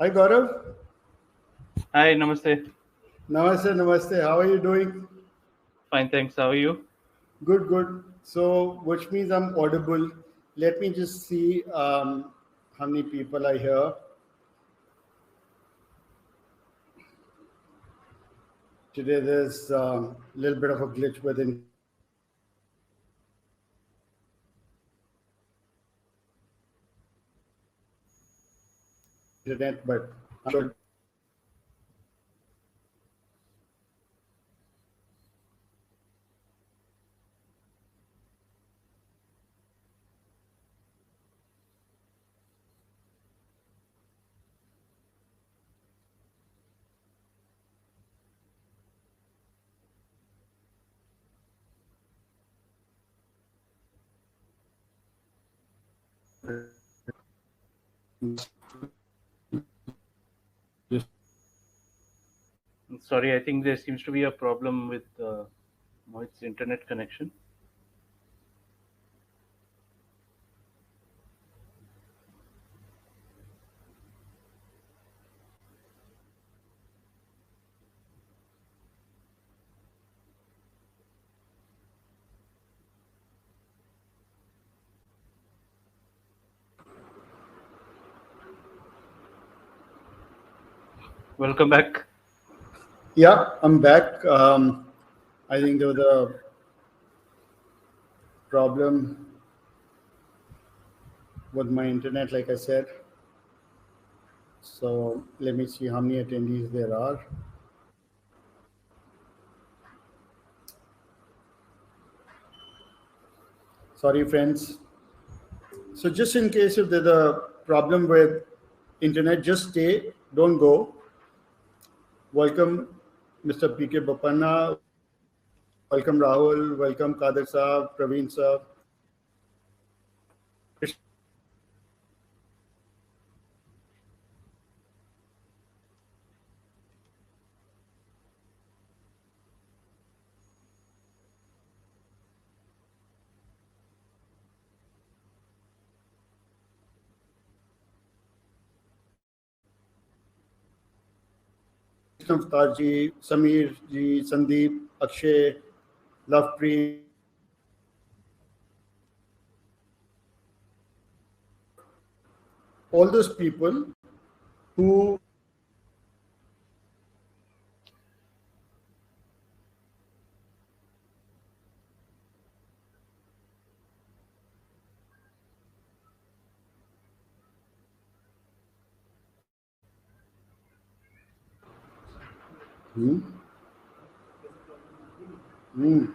Hi Gaurav. Hi, namaste. Namaste, namaste. How are you doing? Fine, thanks. How are you? Good, good. So, which means I'm audible. Let me just see how many people are here. Today there's a little bit of a glitch with internet, but I'm sure. Sorry, I think there seems to be a problem with Mohit's internet connection. Welcome back. Yeah, I'm back. I think there was a problem with my internet, like I said. So, let me see how many attendees there are. Sorry, friends. So just in case if there's a problem with internet, just stay, don't go. Welcome, Mr. PK Bapanna. Welcome, Rahul. Welcome, Kadir Saab, Praveen Saab. Krishna Ji, Samir Ji, Sandeep, Akshay, Lovepreet, all those people who hmm, hmm.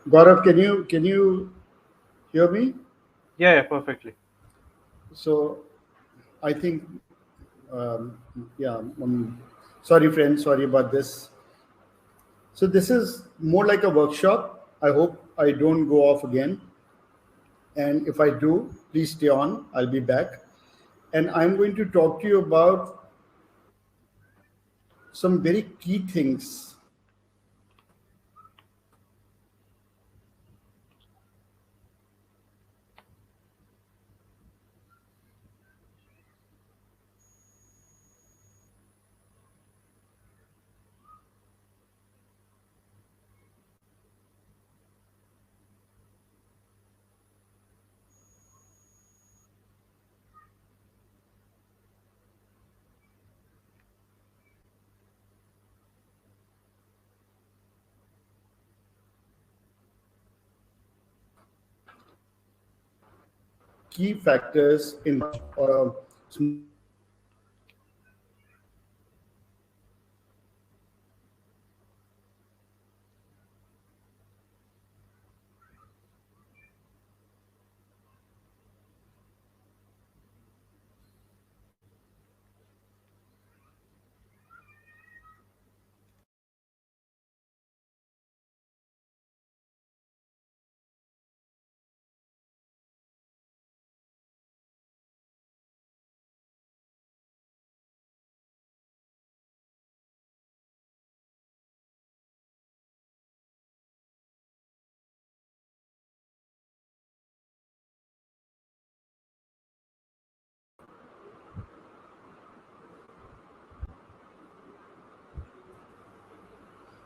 Gaurav, can you hear me? Yeah, perfectly. So I think um, yeah. Sorry, friends. Sorry about this. So this is more like a workshop. I hope I don't go off again. And if I do, please stay on. I'll be back. And I'm going to talk to you about some very key things. Key factors in or a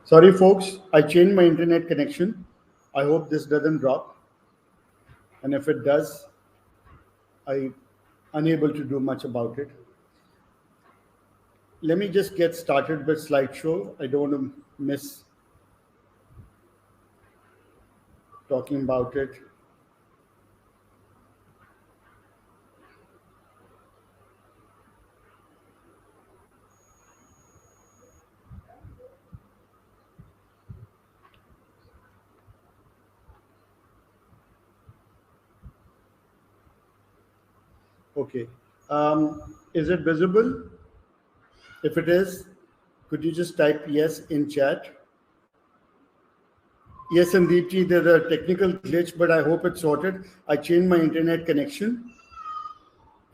Sorry, folks, I changed my internet connection. I hope this doesn't drop. And if it does, I unable to do much about it. Let me just get started with slideshow. I don't want to miss talking about it. Okay. Is it visible? If it is, could you just type yes in chat? Yes, Sandeepji, there's a technical glitch, but I hope it's sorted. I changed my internet connection,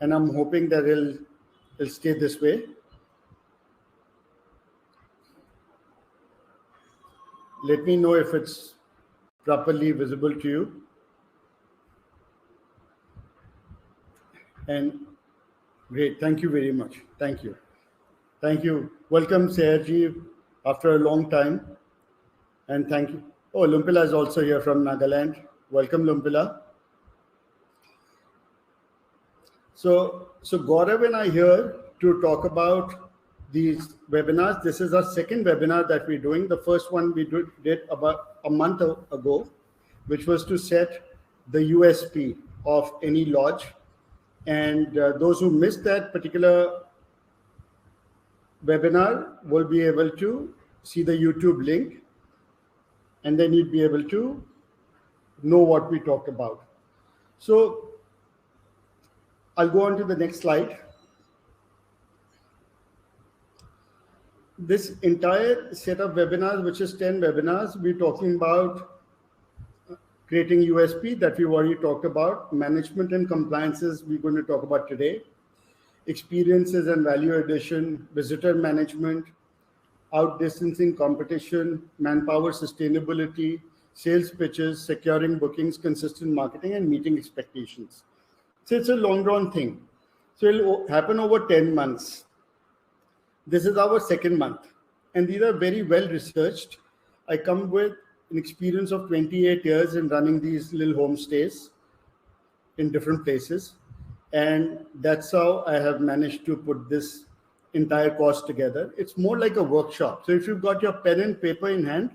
and I'm hoping that it'll stay this way. Let me know if it's properly visible to you. And great, thank you very much. Thank you. Thank you. Welcome, Seherji, after a long time. And thank you. Oh, Lumpila is also here from Nagaland. Welcome, Lumpila. So Gaurav and I here to talk about these webinars. This is our second webinar that we're doing. The first one we did about a month ago, which was to set the USP of any lodge. And those who missed that particular webinar will be able to see the YouTube link, and then you'd be able to know what we talked about. So I'll go on to the next slide. This entire set of webinars, which is 10 webinars, we're talking about creating USP that we've already talked about, management and compliances we're going to talk about today, experiences and value addition, visitor management, outdistancing competition, manpower sustainability, sales pitches, securing bookings, consistent marketing, and meeting expectations. So it's a long run thing. So it'll happen over 10 months. This is our second month. And these are very well researched. I come with an experience of 28 years in running these little homestays in different places. And that's how I have managed to put this entire course together. It's more like a workshop. So if you've got your pen and paper in hand,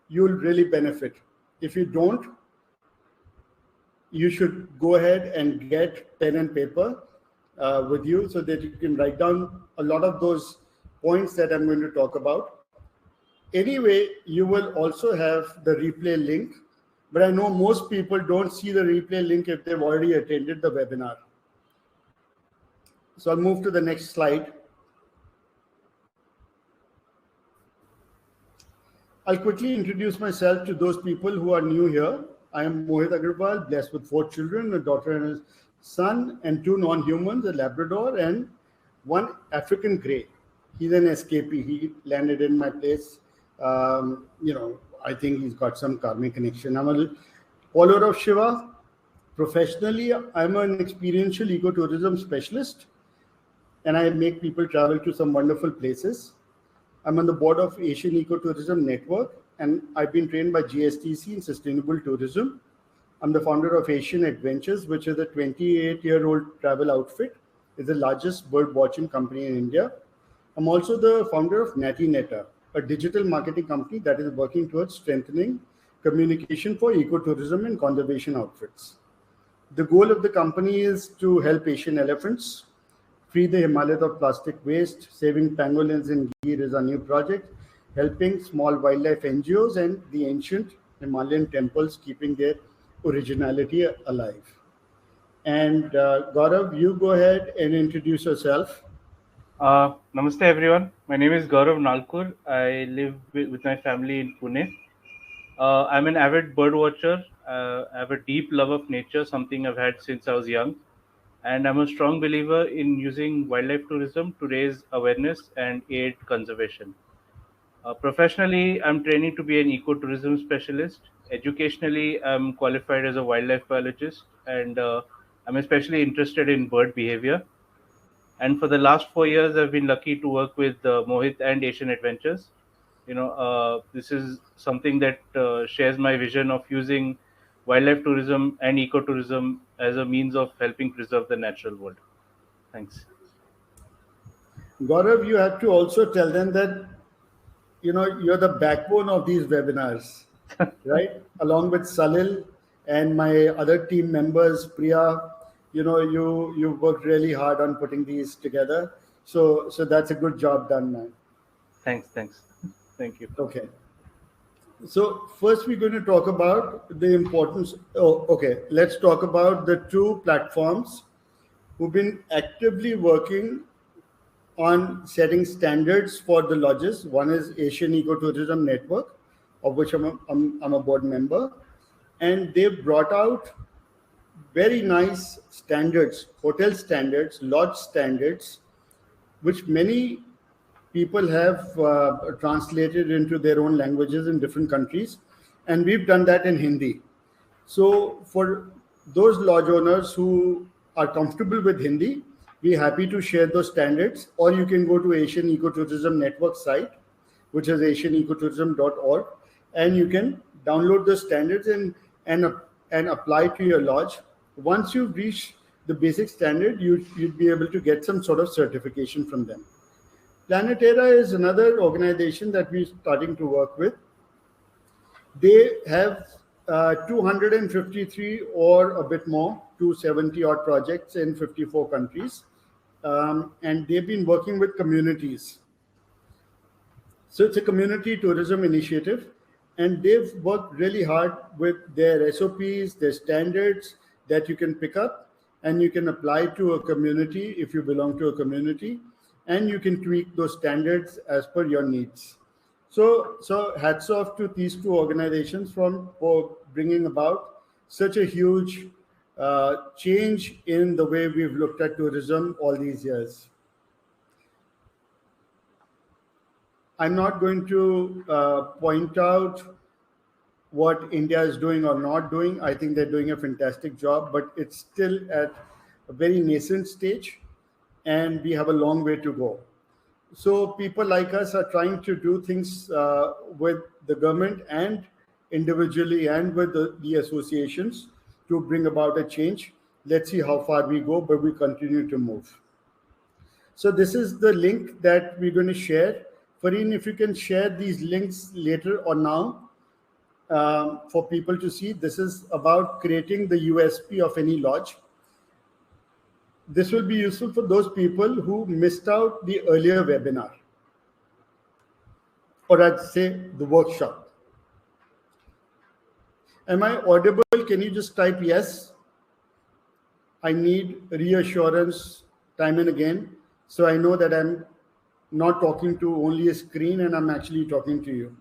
you'll really benefit. If you don't, you should go ahead and get pen and paper with you so that you can write down a lot of those points that I'm going to talk about. Anyway, you will also have the replay link, but I know most people don't see the replay link if they've already attended the webinar. So I'll move to the next slide. I'll quickly introduce myself to those people who are new here. I am Mohit Aggarwal, blessed with 4 children, a daughter and a son, and 2 non-humans, a Labrador and 1 African grey. He's an escapee. He landed in my place. I think he's got some karmic connection. I'm a follower of Shiva. Professionally, I'm an experiential ecotourism specialist, and I make people travel to some wonderful places. I'm on the board of Asian Ecotourism Network, and I've been trained by GSTC in sustainable tourism. I'm the founder of Asian Adventures, which is a 28-year-old travel outfit. It's the largest bird watching company in India. I'm also the founder of Natty Netta, a digital marketing company that is working towards strengthening communication for ecotourism and conservation outfits. The goal of the company is to help Asian elephants free the Himalayas of plastic waste. Saving pangolins in Gir is a new project, helping small wildlife NGOs and the ancient Himalayan temples keeping their originality alive. And Gaurav, you go ahead and introduce yourself. Namaste everyone. My name is Gaurav Nalkur. I live with my family in Pune. I'm an avid bird watcher. I have a deep love of nature, something I've had since I was young. And I'm a strong believer in using wildlife tourism to raise awareness and aid conservation. Professionally, I'm training to be an ecotourism specialist. Educationally, I'm qualified as a wildlife biologist, and I'm especially interested in bird behavior. And for the last 4 years, I've been lucky to work with Mohit and Asian Adventures. This is something that shares my vision of using wildlife tourism and ecotourism as a means of helping preserve the natural world. Thanks. Gaurav, you have to also tell them that you're the backbone of these webinars, right? Along with Salil and my other team members, Priya. You worked really hard on putting these together. So that's a good job done, man. Thanks. Thank you. Okay. So first we're going to talk about the importance. Oh, okay. Let's talk about the two platforms who've been actively working on setting standards for the lodges. One is Asian Ecotourism Network, of which I'm a board member, and they've brought out very nice standards, hotel standards, lodge standards, which many people have translated into their own languages in different countries, and we've done that in Hindi. So for those lodge owners who are comfortable with Hindi, we're happy to share those standards, or you can go to Asian Ecotourism Network site, which is asianecotourism.org, and you can download the standards and apply to your lodge. Once you've reached the basic standard, you'd be able to get some sort of certification from them. Planetera is another organization that we're starting to work with. They have 253 or a bit more, 270 odd projects in 54 countries. And they've been working with communities. So it's a community tourism initiative, and they've worked really hard with their SOPs, their standards that you can pick up and you can apply to a community if you belong to a community, and you can tweak those standards as per your needs. So hats off to these two organizations for bringing about such a huge change in the way we've looked at tourism all these years. I'm not going to point out what India is doing or not doing. I think they're doing a fantastic job, but it's still at a very nascent stage, and we have a long way to go. So people like us are trying to do things with the government and individually and with the associations to bring about a change. Let's see how far we go, but we continue to move. So this is the link that we're going to share. Fareen, if you can share these links later or now for people to see. This is about creating the USP of any lodge. This will be useful for those people who missed out the earlier webinar, or I'd say the workshop. Am I audible? Can you just type yes? I need reassurance time and again, so I know that I'm not talking to only a screen and I'm actually talking to you.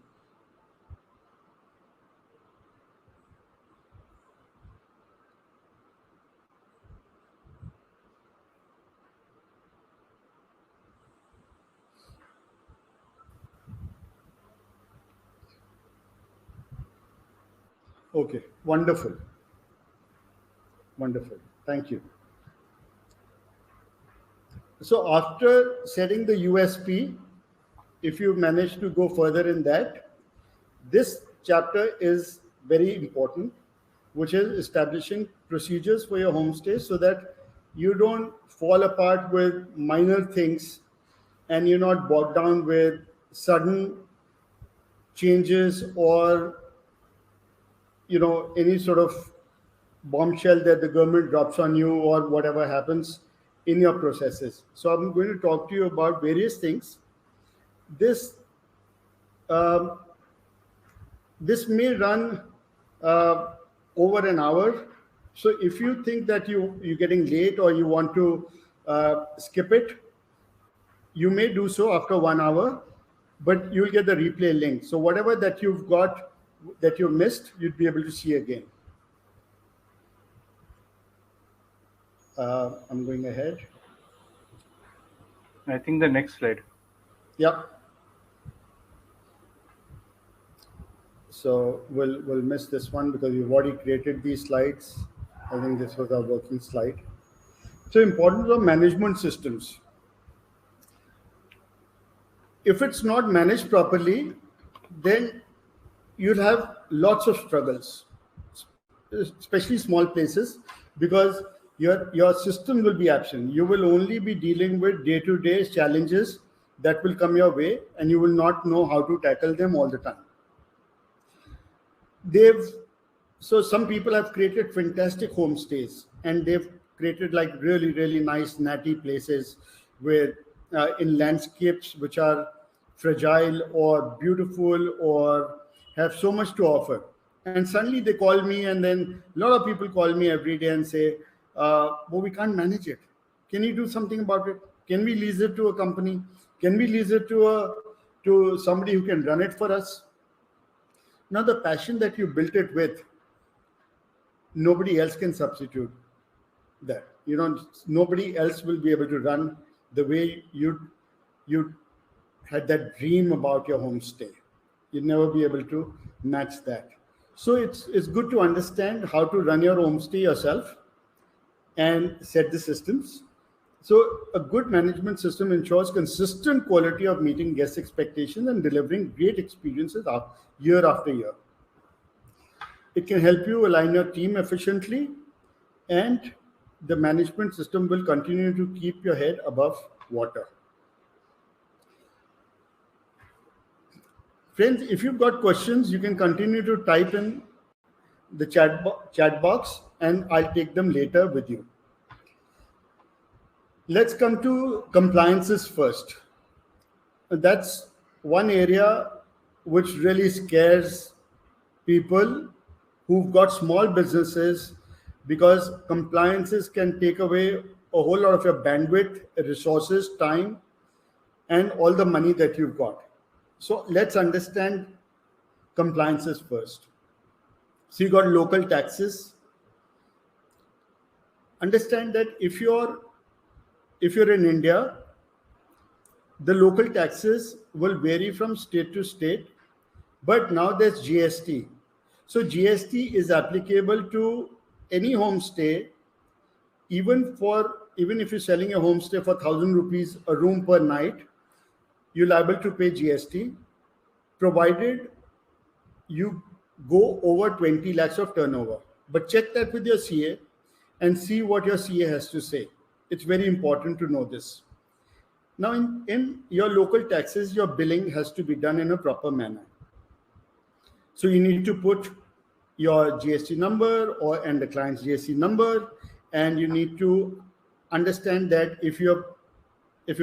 Okay, wonderful. Wonderful. Thank you. So after setting the USP, if you manage to go further in that, this chapter is very important, which is establishing procedures for your homestay so that you don't fall apart with minor things and you're not bogged down with sudden changes or any sort of bombshell that the government drops on you or whatever happens in your processes. So I'm going to talk to you about various things. This this may run over an hour. So if you think that you're getting late or you want to skip it, you may do so after 1 hour, but you'll get the replay link. So whatever that you've got that you missed, you'd be able to see again. I'm going ahead. I think the next slide. Yep. So we'll miss this one because we've already created these slides. I think this was our working slide. So importance of management systems. If it's not managed properly, then you'll have lots of struggles, especially small places, because your system will be absent. You will only be dealing with day-to-day challenges that will come your way, and you will not know how to tackle them all the time. They've So some people have created fantastic homestays, and they've created like really nice natty places with in landscapes which are fragile or beautiful or have so much to offer. And suddenly they call me, and then a lot of people call me every day and say, well, we can't manage it. Can you do something about it? Can we lease it to a company? Can we lease it to somebody who can run it for us? Now, the passion that you built it with, nobody else can substitute that. Nobody else will be able to run the way you had that dream about your homestay. You'll never be able to match that. So it's good to understand how to run your homestay yourself and set the systems. So a good management system ensures consistent quality of meeting guest expectations and delivering great experiences year after year. It can help you align your team efficiently, and the management system will continue to keep your head above water. Friends, if you've got questions, you can continue to type in the chat box, and I'll take them later with you. Let's come to compliances first. That's one area which really scares people who've got small businesses, because compliances can take away a whole lot of your bandwidth, resources, time, and all the money that you've got. So let's understand compliances first. So you got local taxes. Understand that if you're in India, the local taxes will vary from state to state, but now there's GST. So GST is applicable to any homestay, even if you're selling a homestay for 1,000 rupees a room per night, you're liable to pay GST, provided you go over 20 lakhs of turnover. But check that with your CA and see what your CA has to say. It's very important to know this. Now, in your local taxes, your billing has to be done in a proper manner. So you need to put your GST number and the client's GST number, and you need to understand that if you're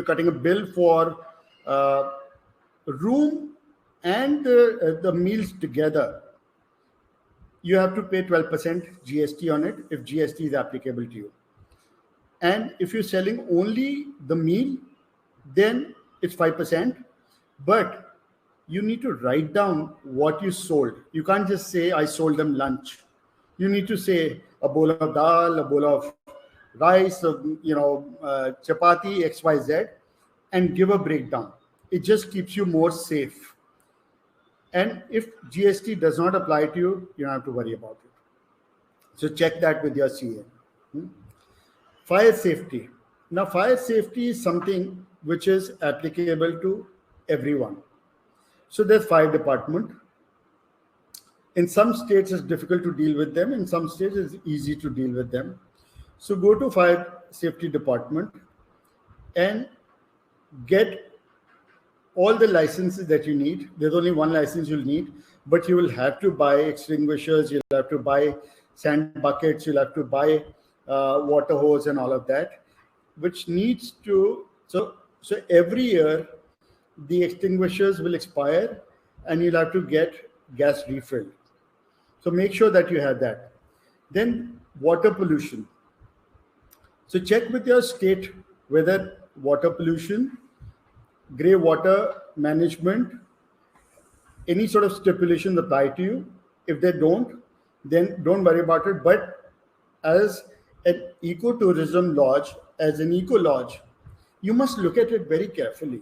cutting a bill for a room and the meals together, you have to pay 12% GST on it if GST is applicable to you. And if you're selling only the meal, then it's 5%, but you need to write down what you sold. You can't just say, I sold them lunch. You need to say a bowl of dal, a bowl of rice, chapati, XYZ, and give a breakdown. It just keeps you more safe. And if GST does not apply to you, you don't have to worry about it. So check that with your CA. Fire safety. Now, fire safety is something which is applicable to everyone. So there's fire department. In some states, it's difficult to deal with them. In some states, it's easy to deal with them. So go to fire safety department and get all the licenses that you need. There's only one license you'll need, but you will have to buy extinguishers, you'll have to buy sand buckets, you'll have to buy water hose and all of that, which needs to, so every year the extinguishers will expire and you'll have to get gas refilled. So make sure that you have that. Then water pollution. So check with your state whether water pollution, grey water management, any sort of stipulations apply to you. If they don't, then don't worry about it. But as an ecotourism lodge, as an eco lodge, you must look at it very carefully.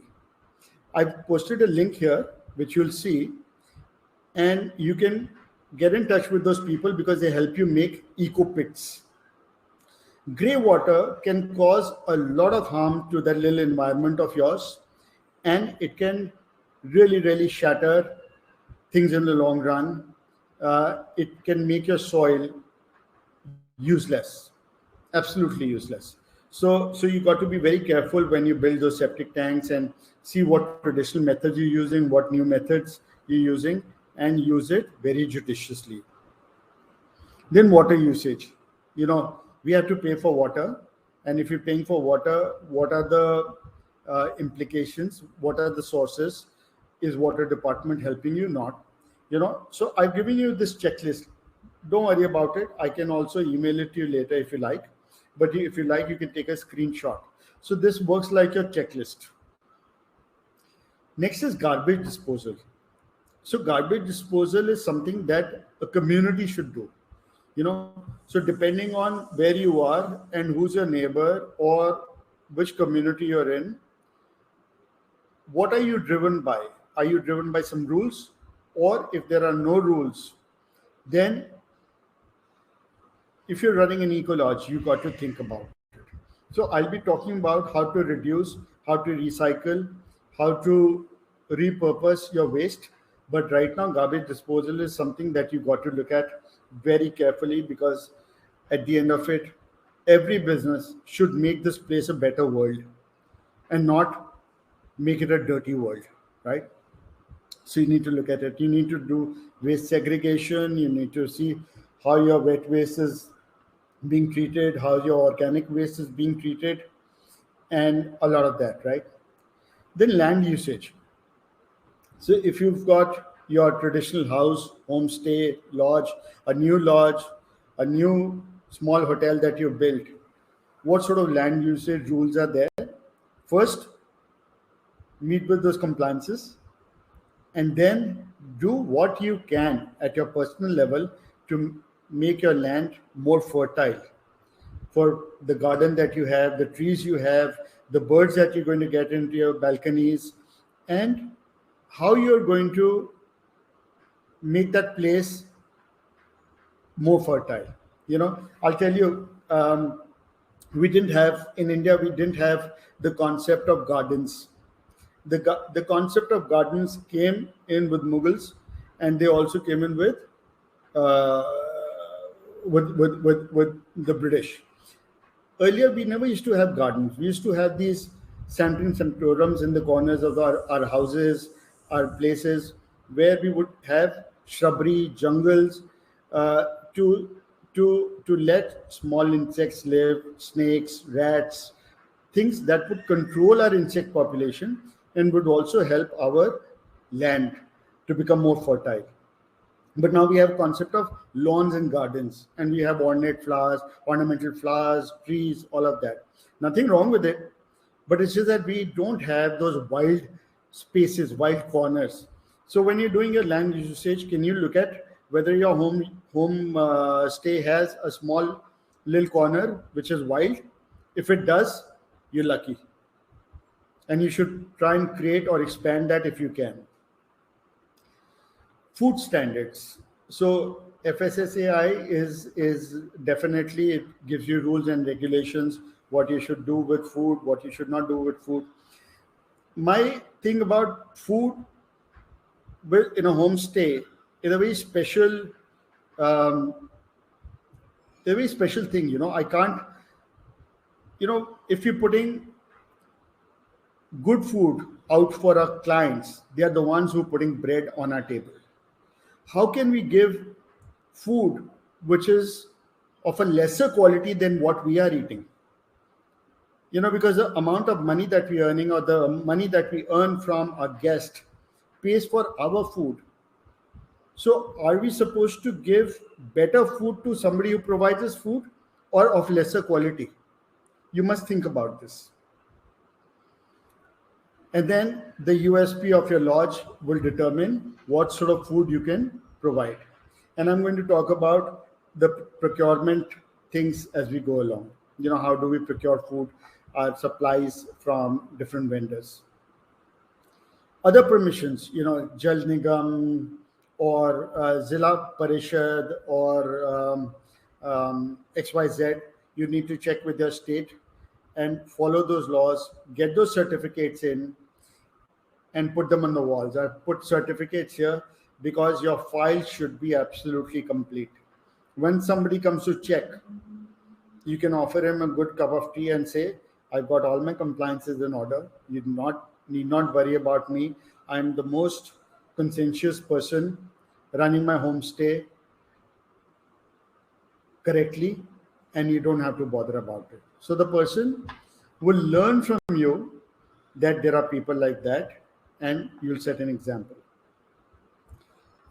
I've posted a link here, which you'll see, and you can get in touch with those people because they help you make eco pits. Grey water can cause a lot of harm to that little environment of yours, and it can really shatter things in the long run. It can make your soil useless, absolutely useless. So you got to be very careful when you build those septic tanks and see what traditional methods you're using, what new methods you're using, and use it very judiciously. Then water usage. We have to pay for water, and if you're paying for water, what are the implications? What are the sources? Is water department helping you? Not. So I've given you this checklist. Don't worry about it. I can also email it to you later if you like. But if you like, you can take a screenshot. So this works like your checklist. Next is garbage disposal. So garbage disposal is something that a community should do. So depending on where you are and who's your neighbor or which community you're in, what are you driven by? Are you driven by some rules? Or if there are no rules, then if you're running an eco lodge, you got to think about it. So I'll be talking about how to reduce, how to recycle, how to repurpose your waste. But right now, garbage disposal is something that you got to look at very carefully, because at the end of it, every business should make this place a better world and not make it a dirty world, right? So you need to look at it. You need to do waste segregation. You need to see how your wet waste is being treated, how your organic waste is being treated, and a lot of that, right? Then land usage. So if you've got your traditional house, homestay, lodge, a new small hotel that you built, what sort of land usage rules are there? First, meet with those compliances, and then do what you can at your personal level to make your land more fertile for the garden that you have, the trees you have, the birds that you're going to get into your balconies, and how you're going to make that place more fertile. I'll tell you, we didn't have in India, we didn't have the concept of gardens. The concept of gardens came in with Mughals, and they also came in uh, with the British. Earlier, we never used to have gardens. We used to have these santorums in the corners of our houses, our places, where we would have shrubbery, jungles, uh, to to let small insects live, snakes, rats, things that would control our insect population and would also help our land to become more fertile. But now we have concept of lawns and gardens, and we have ornamental flowers, trees, all of that. Nothing wrong with it, but it's just that we don't have those wild spaces, wild corners. So when you're doing your land usage, can you look at whether your home stay has a small little corner which is wild? If it does, you're lucky, and you should try and create or expand that if you can. Food standards. So FSSAI is definitely, it gives you rules and regulations, what you should do with food, what you should not do with food. My thing about food in a homestay is um, a very special thing. I can't. If you're putting good food out for our clients, they are the ones who are putting bread on our table. How can we give food which is of a lesser quality than what we are eating? Because the amount of money that we're earning, or the money that we earn from our guest, pays for our food. So are we supposed to give better food to somebody who provides us food, or of lesser quality? You must think about this. And then the USP of your lodge will determine what sort of food you can provide. And I'm going to talk about the procurement things as we go along. How do we procure food, our supplies from different vendors? Other permissions, Jal Nigam or Zilla Parishad or XYZ, you need to check with your state and follow those laws, get those certificates in, and put them on the walls. I've put certificates here. because your file should be absolutely complete. When somebody comes to check, you can offer him a good cup of tea and say, I've got all my compliances in order. You need not worry about me. I'm the most conscientious person running my homestay correctly, and you don't have to bother about it. So the person will learn from you that there are people like that, and you'll set an example.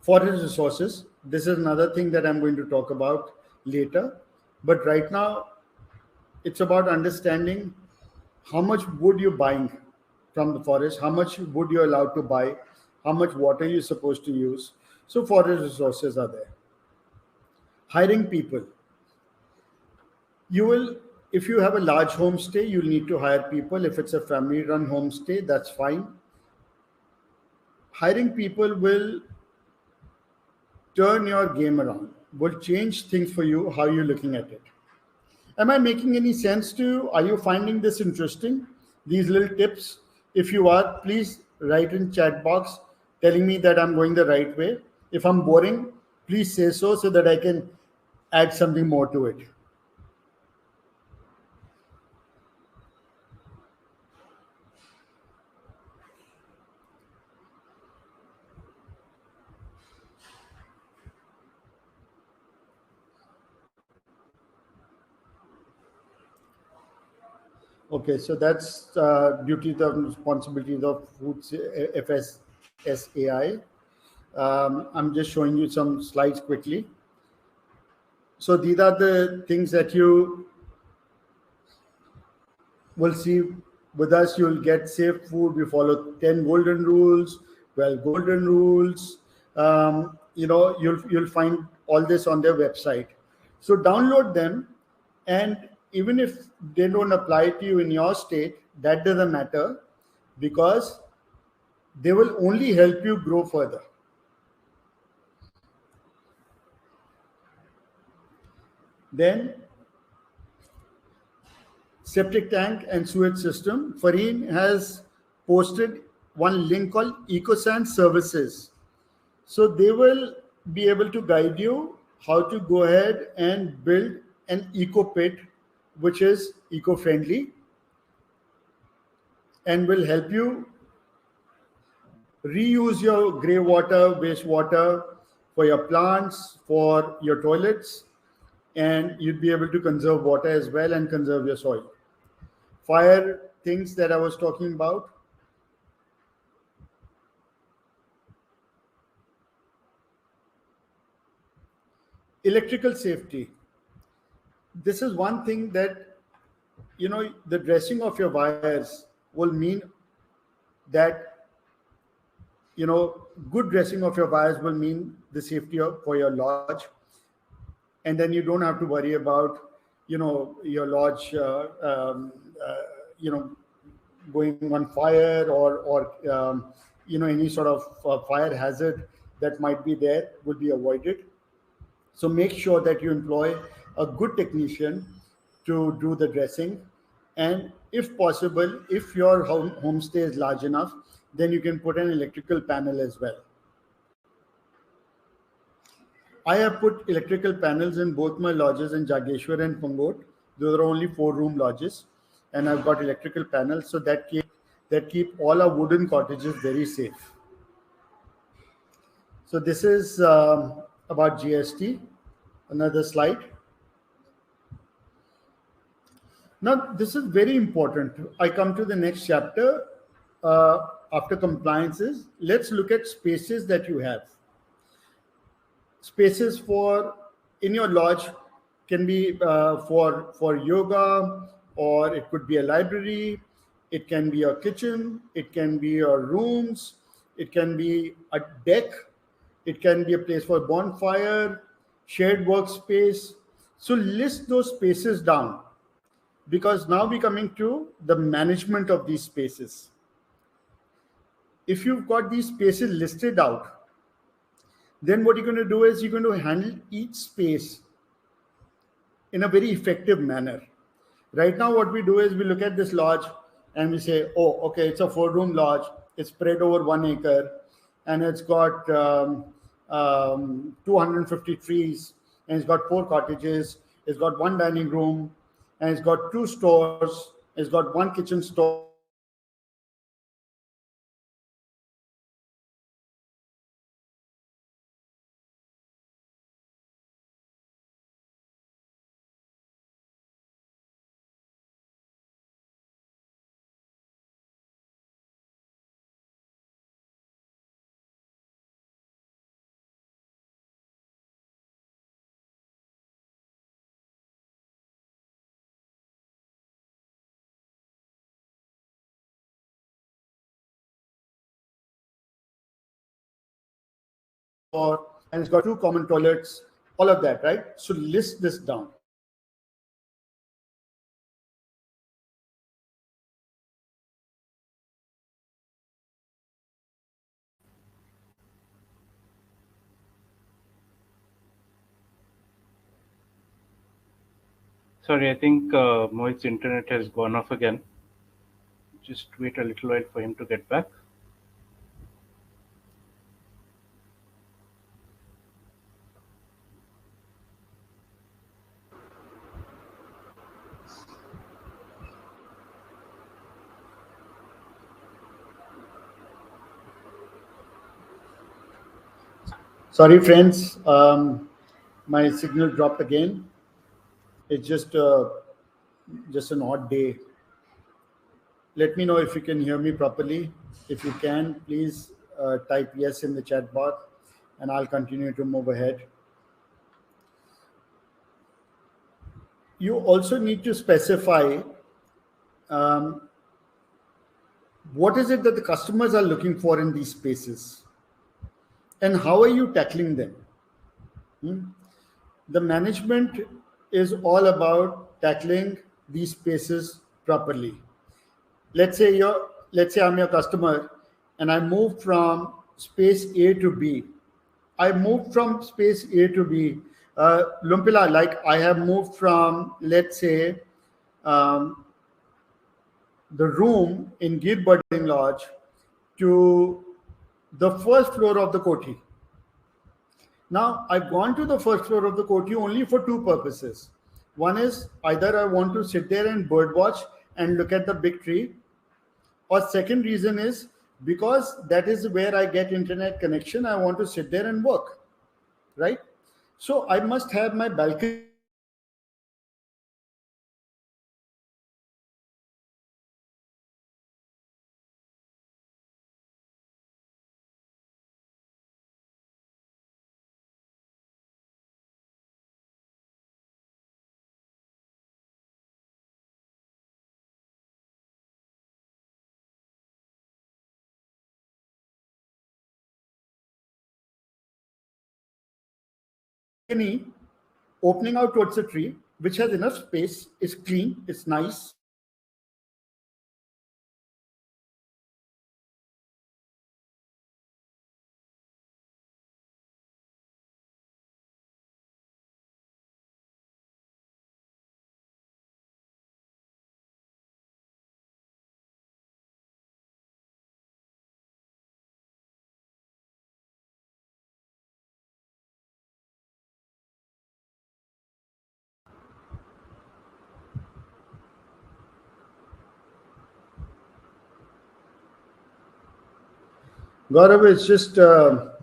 Forest resources. This is another thing that I'm going to talk about later. But right now, it's about understanding how much wood you're buying from the forest, how much wood you're allowed to buy, how much water you're supposed to use. So forest resources are there. Hiring people. You will, if you have a large homestay, you'll need to hire people. If it's a family run homestay, that's fine. Hiring people will turn your game around, will change things for you, how you're looking at it. Am I making any sense to you? Are you finding this interesting? These little tips? If you are, please write in chat box telling me that I'm going the right way. If I'm boring, please say so that I can add something more to it. Okay, so that's duties and responsibilities of food FSSAI. I'm just showing you some slides quickly. So these are the things that you will see with us. You'll get safe food. We follow 10 golden rules, 12 golden rules. You'll find all this on their website. So download them, and even if they don't apply to you in your state, that doesn't matter, because they will only help you grow further. Then septic tank and sewage system. Fareen has posted one link called EcoSan Services. So they will be able to guide you how to go ahead and build an eco pit, which is eco-friendly, and will help you reuse your grey water, wastewater for your plants, for your toilets, and you'd be able to conserve water as well and conserve your soil. Fire things that I was talking about. Electrical safety. This is one thing that, the dressing of your wires will mean that, good dressing of your wires will mean the safety for your lodge. And then you don't have to worry about, your lodge, going on fire or any sort of fire hazard that might be there would be avoided. So make sure that you employ a good technician to do the dressing. And if possible, if your homestay is large enough, then you can put an electrical panel as well. I have put electrical panels in both my lodges in Jageshwar and Pungot. Those are only 4-room lodges. And I've got electrical panels, so that keep all our wooden cottages very safe. So this is about GST. Another slide. Now, this is very important. I come to the next chapter after compliances. Let's look at spaces that you have. Spaces in your lodge can be for yoga, or it could be a library. It can be your kitchen. It can be your rooms. It can be a deck. It can be a place for bonfire, shared workspace. So list those spaces down, because now we're coming to the management of these spaces. If you've got these spaces listed out, then what you're going to do is you're going to handle each space in a very effective manner. Right now, what we do is we look at this lodge and we say, oh, okay, it's a 4-room lodge. It's spread over 1 acre. and it's got 250 trees, and it's got four cottages. It's got one dining room, and it's got two stores. It's got one kitchen store, and it's got two bathrooms. And it's got a garage and it's got two common toilets, all of that, right? So list this down. Sorry, I think Mohit's internet has gone off again. Just wait a little while for him to get back. Sorry, friends. My signal dropped again. It's just an odd day. Let me know if you can hear me properly. If you can, please type yes in the chat box, and I'll continue to move ahead. You also need to specify um, what is it that the customers are looking for in these spaces, and how are you tackling them. Hmm? The management is all about tackling these spaces properly. Let's say I'm your customer, and I moved from space A to B. I moved from space A to B. Lumpila, like I have moved from, let's say, um, the room in Gir Birding Lodge to the first floor of the Koti. Now, I've gone to the first floor of the Koti only for two purposes. One is either I want to sit there and birdwatch and look at the big tree, or second reason is because that is where I get internet connection. I want to sit there and work, right? So I must have my balcony open so that I can sit there and work. Balcony opening out towards the tree, which has enough space, is clean, it's nice. Gaurav, it's just a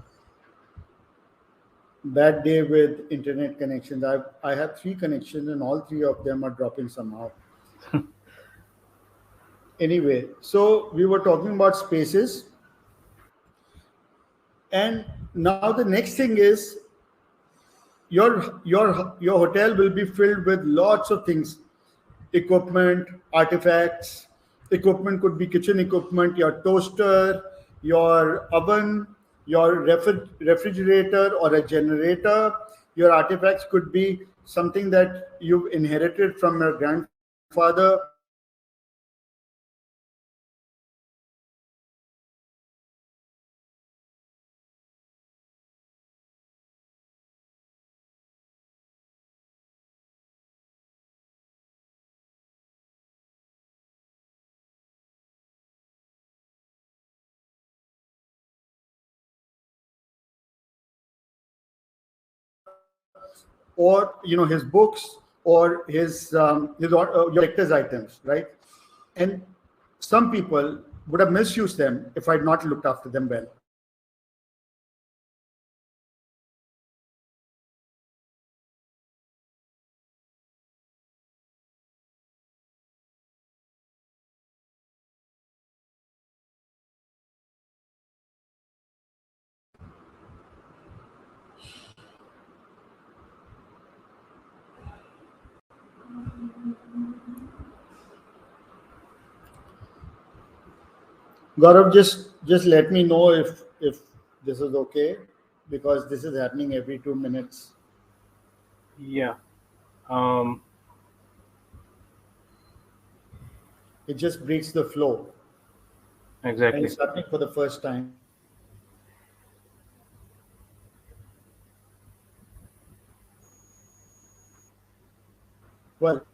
bad day with internet connections. I have three connections and all three of them are dropping somehow. Anyway, so we were talking about spaces, and now the next thing is your hotel will be filled with lots of things, equipment, artifacts. Equipment could be kitchen equipment, your toaster, your oven, your refrigerator or a generator. Your artifacts could be something that you've inherited from your grandfather, or it could be something that you or his books, or his your collector's items, right? And some people would have misused them if I'd not looked after them well. Gaurav, just let me know if this is okay, because this is happening every 2 minutes. Yeah. Um, It just breaks the flow, and exactly. it's happening for the first time. Well,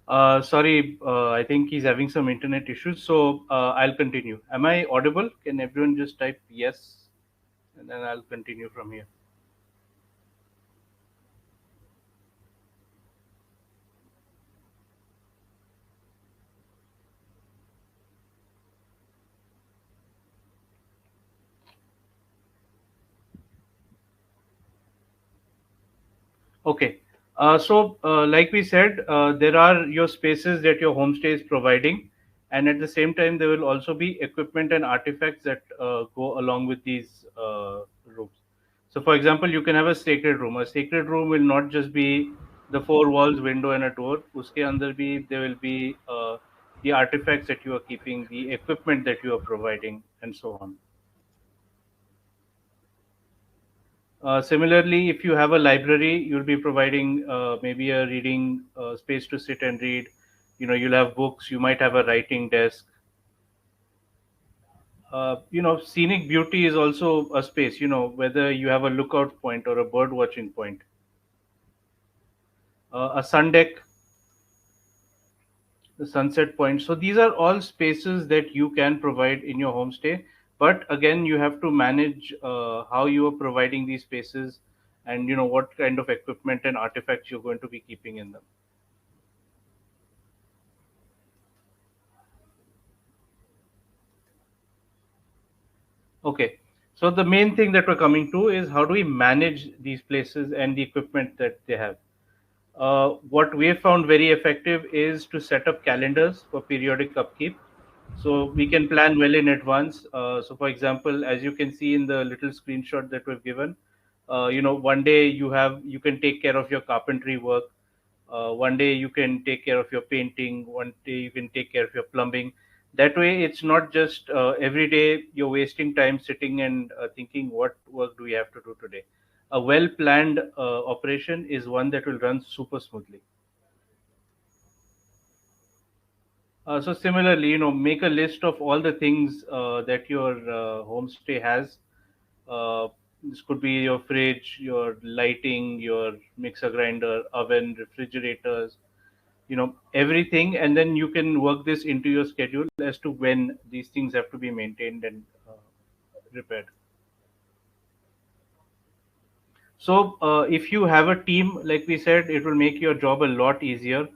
Sorry, I think he's having some internet issues, so I'll continue. Am I audible? Can everyone just type yes, and then I'll continue from here. Okay. Like we said, there are your spaces that your homestay is providing, and at the same time, there will also be equipment and artifacts that go along with these rooms. So, for example, you can have a sacred room. A sacred room will not just be the four walls, window, and a door. Uske andar bhi there will be the artifacts that you are keeping, the equipment that you are providing, and so on. Similarly, if you have a library, you'll be providing maybe a reading space to sit and read. You'll have books. You might have a writing desk. Scenic beauty is also a space. Whether you have a lookout point or a bird watching point, a sun deck, the sunset point. So these are all spaces that you can provide in your homestay. But again, you have to manage how you are providing these spaces, and what kind of equipment and artifacts you're going to be keeping in them. Okay. So the main thing that we're coming to is how do we manage these places and the equipment that they have. What we have found very effective is to set up calendars for periodic upkeep. So we can plan well in advance. So for example, as you can see in the little screenshot that we've given, one day you can take care of your carpentry work. One day you can take care of your painting. One day you can take care of your plumbing. That way, it's not just every day you're wasting time sitting and thinking what work do we have to do today. A well planned operation is one that will run super smoothly. So similarly, make a list of all the things that your homestay has. Uh, this could be your fridge, your lighting, your mixer grinder, oven, refrigerators, everything, and then you can work this into your schedule as to when these things have to be maintained and repaired. So if you have a team, like we said, it will make your job a lot easier.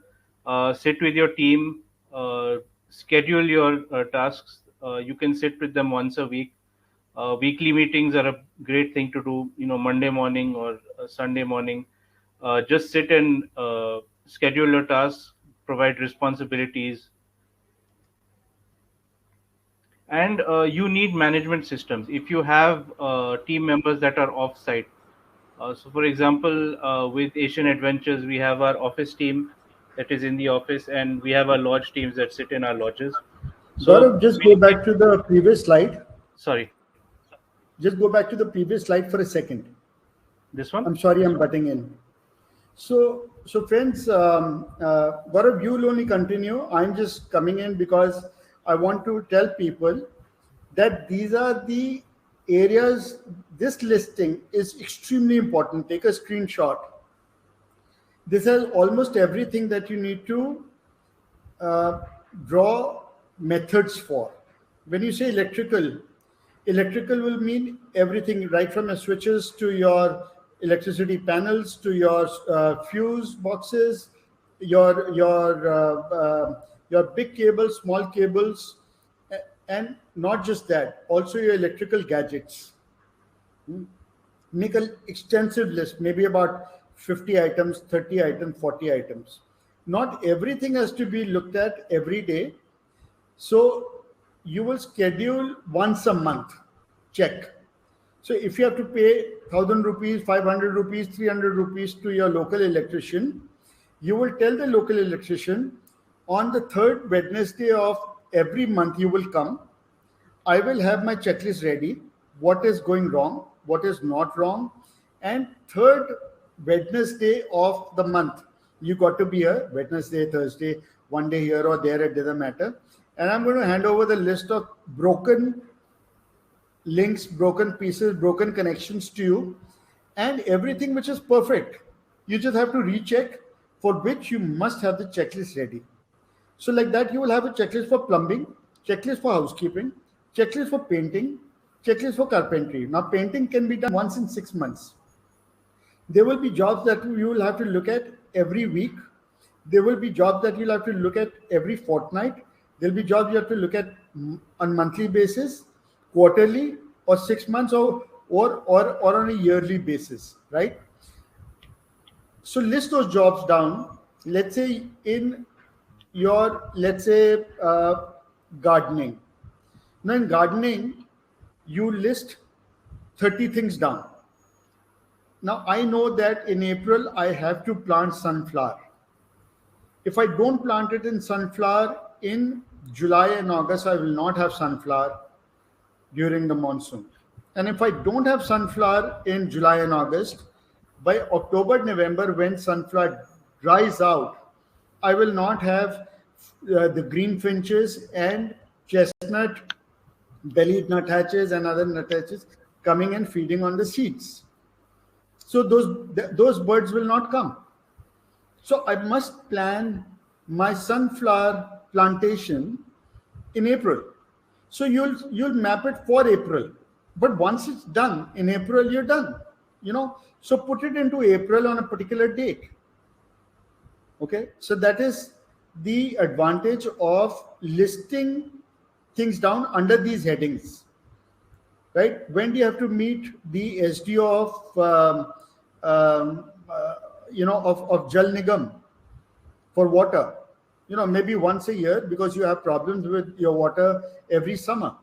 Sit with your team, uh, schedule your tasks. You can sit with them once a week. Weekly meetings are a great thing to do. Monday morning or Sunday morning. Just sit and schedule your tasks, provide responsibilities, and you need management systems. If you have team members that are off site, so for example, with Asian Adventures, we have our office team that is in the office, and we have our lodge teams that sit in our lodges. So Gaurav, just go basically, back to the previous slide. sorry, Just go back to the previous slide for a second. this one. I'm sorry, I'm butting in. So friends, Gaurav, you will only continue. I'm just coming in because I want to tell people that these are the areas. This listing is extremely important. Take a screenshot. This has almost everything that you need to uh, draw methods for. When you say electrical, electrical will mean everything right from your switches to your electricity panels to your fuse boxes, your big cables, small cables, and not just that, also your electrical gadgets. Make an extensive list, maybe about 50 items, 30 items, 40 items. Not everything has to be looked at every day. So you will schedule once a month. Check. So if you have to pay 1,000 rupees, 500 rupees, 300 rupees to your local electrician, you will tell the local electrician on the third Wednesday of every month you will come. I will have my checklist ready. What is going wrong? What is not wrong? And third Wednesday of the month, you got to be here Wednesday, Thursday, one day here or there, it doesn't matter. And I'm going to hand over the list of broken links, broken pieces, broken connections to you, and everything which is perfect. You just have to recheck, for which you must have the checklist ready. So, like that, you will have a checklist for plumbing, checklist for housekeeping, checklist for painting, checklist for carpentry. Now, painting can be done once in 6 months. There will be jobs that you will have to look at every week. There will be jobs that you'll have to look at every fortnight. There'll be jobs you have to look at on monthly basis, quarterly, or 6 months, or on a yearly basis, right? So list those jobs down. Let's say in your, let's say, gardening. Now in gardening, you list 30 things down. Now I know that in April I have to plant sunflower. If I don't plant it in sunflower in July and August, I will not have sunflower during the monsoon. And if I don't have sunflower in July and August, by October, November, when sunflower dries out, I will not have the green finches and chestnut bellied nuthatches and other nuthatches coming and feeding on the seeds. So those birds will not come. So I must plan my sunflower plantation in April. So you'll map it for April. But once it's done in April, you're done. So put it into April on a particular date. Okay. So that is the advantage of listing things down under these headings. right? When do you have to meet the SDO um, uh, of Jal Nigam for water? Maybe once a year because you have problems with your water every summer.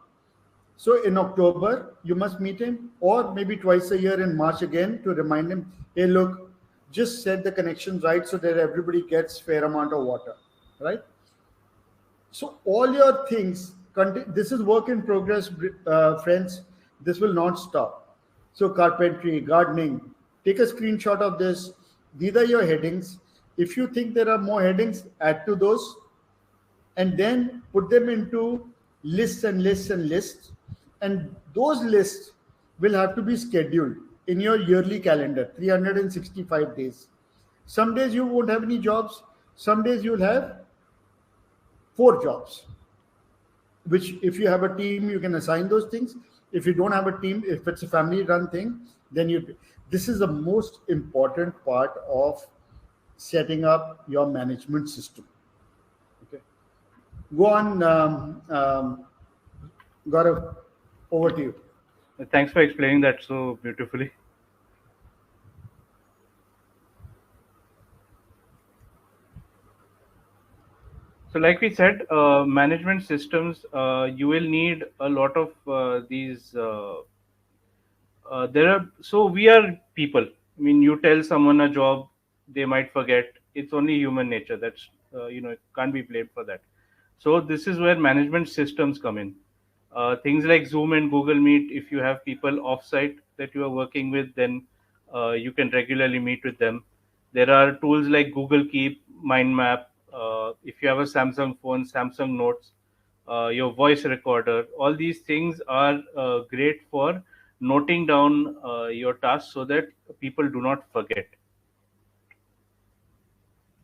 So in October, you must meet him, or maybe twice a year in March again to remind him, hey, look, just set the connections right so that everybody gets fair amount of water, right? So all your things, this is work in progress, friends. This will not stop. So carpentry, gardening, take a screenshot of this. These are your headings. If you think there are more headings, add to those and then put them into lists and lists and lists. And those lists will have to be scheduled in your yearly calendar, 365 days. Some days you won't have any jobs, some days you'll have 4 jobs, which if you have a team, you can assign those things. If you don't have a team, if it's a family run thing, then this is the most important part of setting up your management system. Okay. Go on, Gaurav, over to you. Thanks for explaining that so beautifully. So, like we said, management systems, you will need a lot of these. There are so we are people. I mean, you tell someone a job, they might forget. It's only human nature. That's can't be blamed for that. So this is where management systems come in. Things like Zoom and Google Meet. If you have people off-site that you are working with, then you can regularly meet with them. There are tools like Google Keep, Mind Map. If you have a Samsung phone, Samsung Notes, your voice recorder, all these things are great for noting down your tasks so that people do not forget.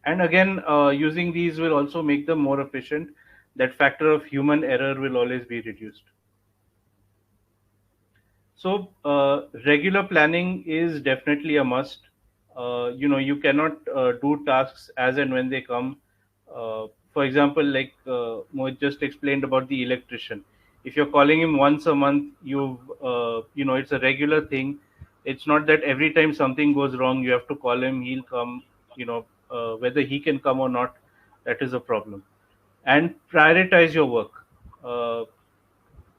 And again, using these will also make them more efficient. That factor of human error will always be reduced. So regular planning is definitely a must. You cannot do tasks as and when they come. For example, like Mohit just explained about the electrician. If you're calling him once a month, it's a regular thing. It's not that every time something goes wrong, you have to call him. He'll come. Whether he can come or not, that is a problem. And prioritize your work.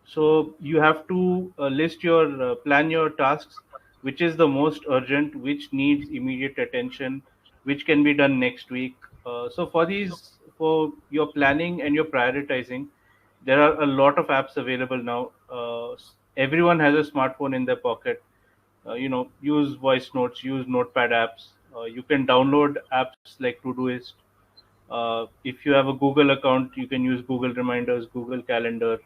So you have to list your plan your tasks, which is the most urgent, which needs immediate attention, which can be done next week. So for your planning and your prioritizing, there are a lot of apps available now. Everyone has a smartphone in their pocket. Use voice notes, use notepad apps. You can download apps like Todoist. If you have a Google account, you can use Google Reminders, Google Calendar.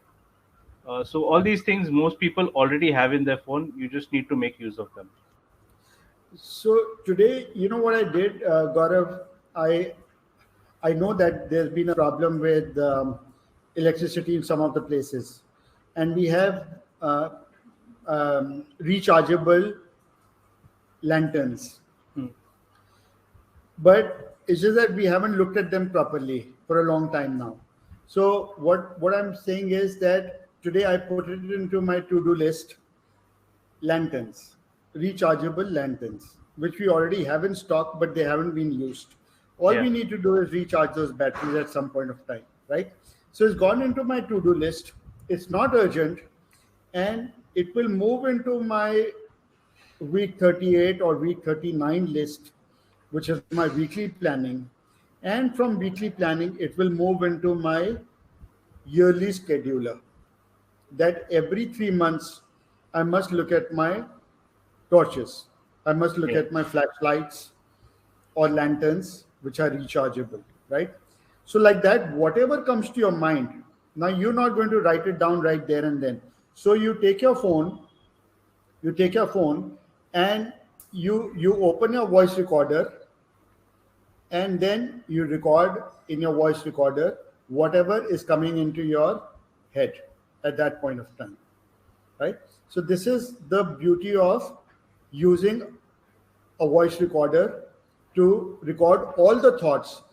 So all these things most people already have in their phone. You just need to make use of them. So today, you know what I did, Gaurav? I know that there's been a problem with electricity in some of the places, and we have rechargeable lanterns, Hmm. but it's just that we haven't looked at them properly for a long time now. So what I'm saying is that today I put it into my to-do list, lanterns, rechargeable lanterns, which we already have in stock, but they haven't been used. All Yeah, we need to do is recharge those batteries at some point of time, right? So it's gone into my to-do list. It's not urgent, and it will move into my week 38 or week 39 list, which is my weekly planning. And from weekly planning, it will move into my yearly scheduler, that every 3 months I must look at my torches. I must look yeah, at my flashlights or lanterns, which are rechargeable, right? So, like that, whatever comes to your mind, now you're not going to write it down right there and then. So, you take your phone and you open your voice recorder, and then you record in your voice recorder whatever is coming into your head at that point of time, right? So this is the beauty of using a voice recorder to record all the thoughts.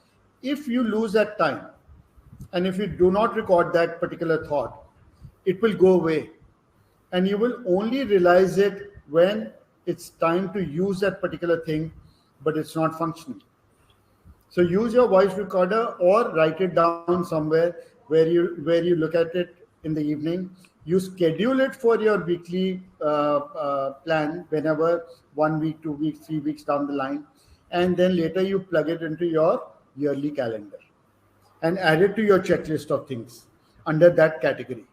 If you lose that time and if you do not record that particular thought, it will go away. and you will only realize it when it's time to use that particular thing, but it's not functioning. So use your voice recorder or write it down somewhere where you look at it in the evening. You schedule it for your weekly plan whenever 1 week, 2 weeks, 3 weeks down the line, and then later you plug it into your yearly calendar and add it to your checklist of things under that category.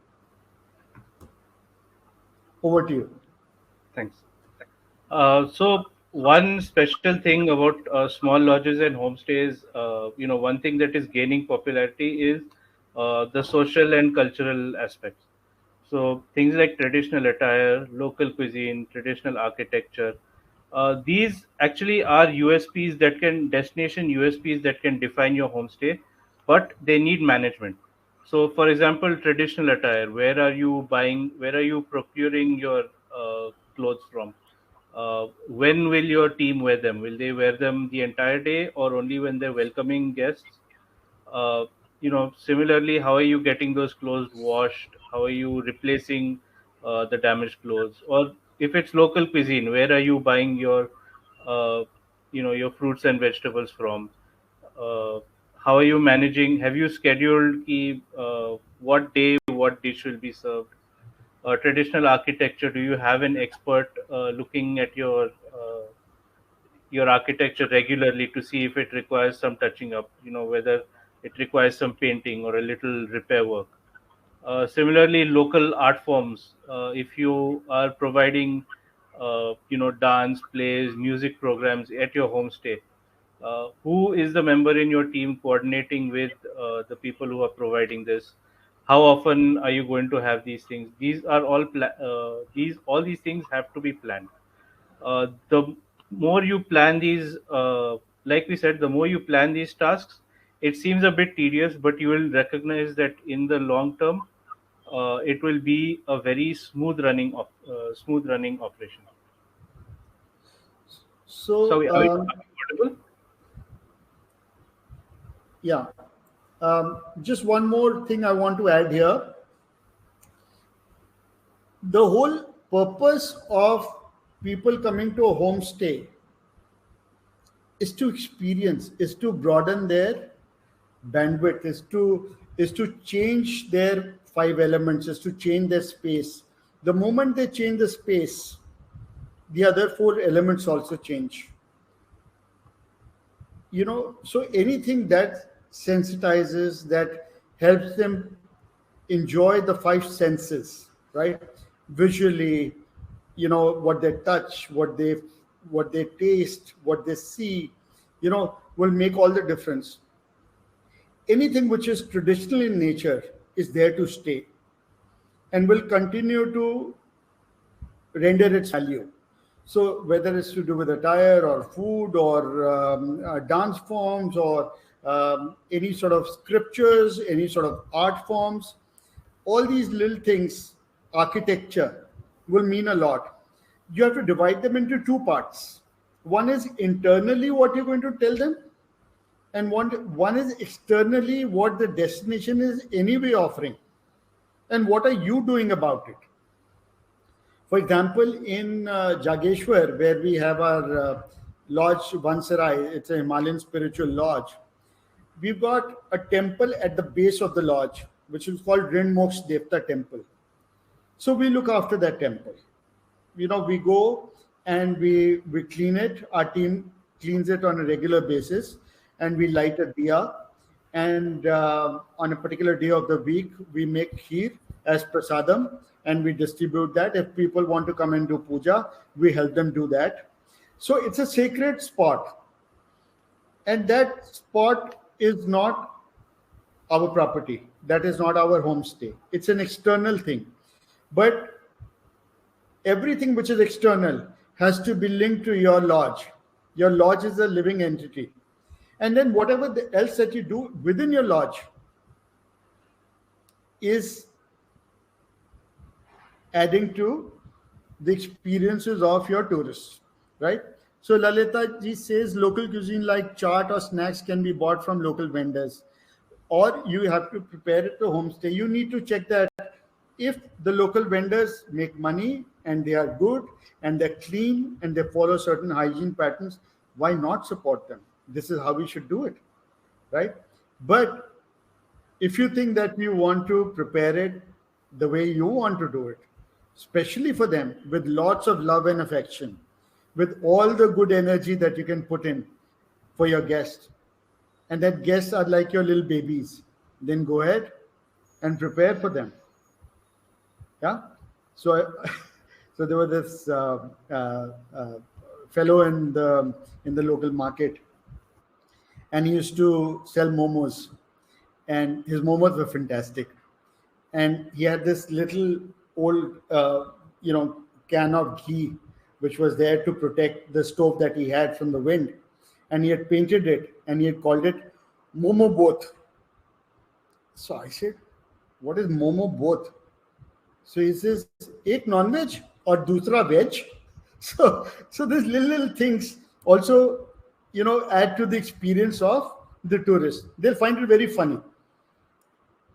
Over to you. Thanks. So one special thing about small lodges and homestays, one thing that is gaining popularity is the social and cultural aspects. So things like traditional attire, local cuisine, traditional architecture, these actually are USPs that can destination USPs that can define your homestay, but they need management. So, for example, traditional attire. Where are you buying? Where are you procuring your clothes from? When will your team wear them? Will they wear them the entire day or only when they're welcoming guests? uh, Similarly, how are you getting those clothes washed? How are you replacing the damaged clothes? Or if it's local cuisine, where are you buying uh, your fruits and vegetables from? uh, how are you managing? Have you scheduled what day what dish will be served? Traditional architecture, do you have an expert looking at your architecture regularly to see if it requires some touching up, whether it requires some painting or a little repair work? Similarly, local art forms, if you are providing dance plays, music programs at your homestay, who is the member in your team coordinating with the people who are providing this? How often are you going to have these things? These are these all these things have to be planned. The more you plan these, like we said, the more you plan these tasks, it seems a bit tedious, but you will recognize that in the long term, it will be a very smooth running operation. So Sorry, are you audible? yeah, just one more thing I want to add here. The whole purpose of people coming to a homestay is to experience, is to broaden their bandwidth, is to change their five elements, is to change their space. The moment they change the space, the other four elements also change. So anything that sensitizes, that helps them enjoy the five senses, right? Visually, what they touch, what they taste, what they see, will make all the difference. Anything which is traditional in nature is there to stay and will continue to render its value. So whether it's to do with attire or food or dance forms or any sort of scriptures, any sort of art forms, all these little things, architecture will mean a lot. You have to divide them into two parts. One is internally what you're going to tell them, and one is externally what the destination is anyway offering, and what are you doing about it. For example, in Jageshwar, where we have our lodge Vansarai, it's a Himalayan spiritual lodge. We've got a temple at the base of the lodge, which is called Rinmox Devta Temple. So we look after that temple. We go and we clean it. Our team cleans it on a regular basis, and we light a diya. And on a particular day of the week, we make kheer as prasadam, and we distribute that. If people want to come and do puja, we help them do that. So it's a sacred spot, and that spot is not our property. That is not our homestay. It's an external thing. But everything which is external has to be linked to your lodge. Your lodge is a living entity. And then whatever else that you do within your lodge is adding to the experiences of your tourists, right? So Lalita ji says local cuisine like chaat or snacks can be bought from local vendors, or you have to prepare it to homestay. You need to check that if the local vendors make money and they are good and they're clean and they follow certain hygiene patterns, why not support them? This is how we should do it, right? But if you think that you want to prepare it the way you want to do it, especially for them, with lots of love and affection, with all the good energy that you can put in for your guests, and that guests are like your little babies, then go ahead and prepare for them. Yeah. So, so there was this fellow in the local market, and he used to sell momos, and his momos were fantastic. And he had this little old, can of ghee, which was there to protect the stove that he had from the wind, and he had painted it, and he had called it Momo Both. So I said, "What is Momo Both?" So he says, "Ek non-veg or dusra veg." So these little things also, add to the experience of the tourist. They'll find it very funny.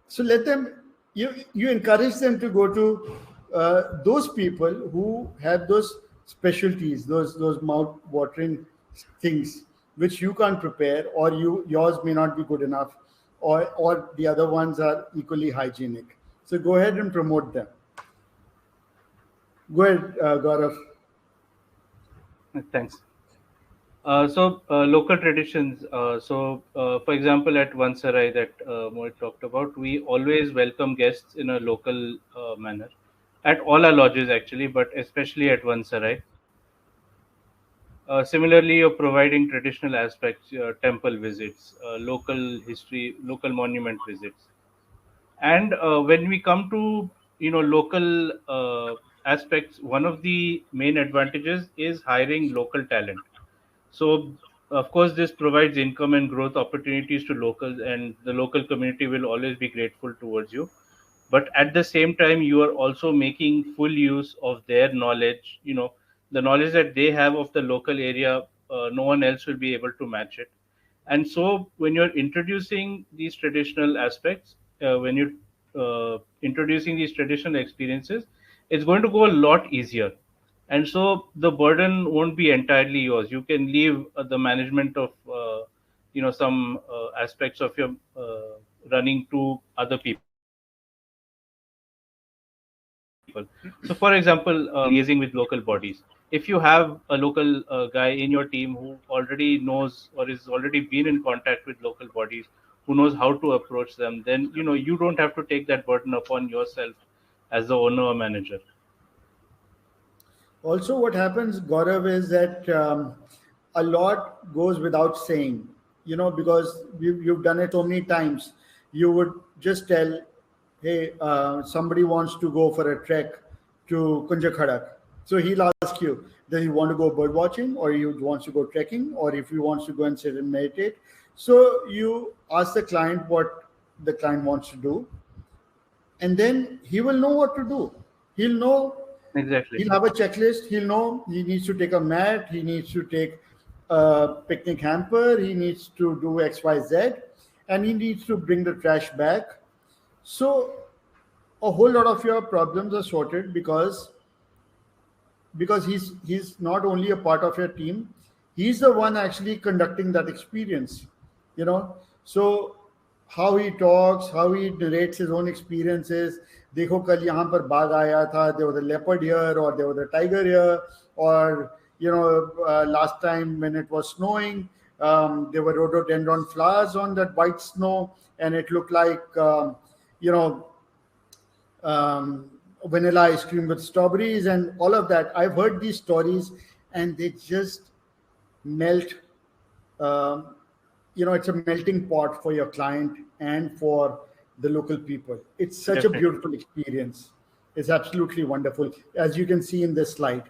So let them, you encourage them to go to those people who have those specialties, those mouth watering things which you can't prepare, or yours may not be good enough, or the other ones are equally hygienic. So go ahead and promote them. Go ahead, Gaurav. Thanks. Local traditions. For example, at Vansarai that Mohit talked about, we always welcome guests in a local manner at all our lodges, actually, but especially at Vansarai. Similarly, you're providing traditional aspects, temple visits, local history, local monument visits, and when we come to local aspects, one of the main advantages is hiring local talent. So, of course, this provides income and growth opportunities to locals, and the local community will always be grateful towards you. But at the same time, you are also making full use of their knowledge. The knowledge that they have of the local area, no one else will be able to match it. And so, when you're introducing these traditional aspects, when you're introducing these traditional experiences, it's going to go a lot easier, and so the burden won't be entirely yours. You can leave the management of some aspects of your running to other people. So for example, liaising with local bodies. If you have a local guy in your team who already knows or is already been in contact with local bodies, who knows how to approach them, then you don't have to take that burden upon yourself as the owner or manager. Also, what happens, Gaurav, is that a lot goes without saying, because you've done it so many times. You would just tell, hey, somebody wants to go for a trek to Kunja Khadak. So he'll ask you, does he want to go bird watching, or he wants to go trekking, or if he wants to go and sit and meditate. So you ask the client what the client wants to do, and then he will know what to do. He'll know, Exactly. he'll have a checklist. He'll know he needs to take a mat, he needs to take a picnic hamper, he needs to do XYZ, and he needs to bring the trash back. So a whole lot of your problems are sorted because he's not only a part of your team, he's the one actually conducting that experience. So how he talks, how he narrates his own experiences. देखो कल यहाँ पर बाघ आया था, there was a leopard here, or there was a tiger here, or last time when it was snowing, there were rhododendron flowers on that white snow, and it looked like you know vanilla ice cream with strawberries and all of that. I've heard these stories, and they just melt. um it's a melting pot for your client and for the local people. It's such a Definitely. beautiful experience. It's absolutely wonderful, as you can see in this slide.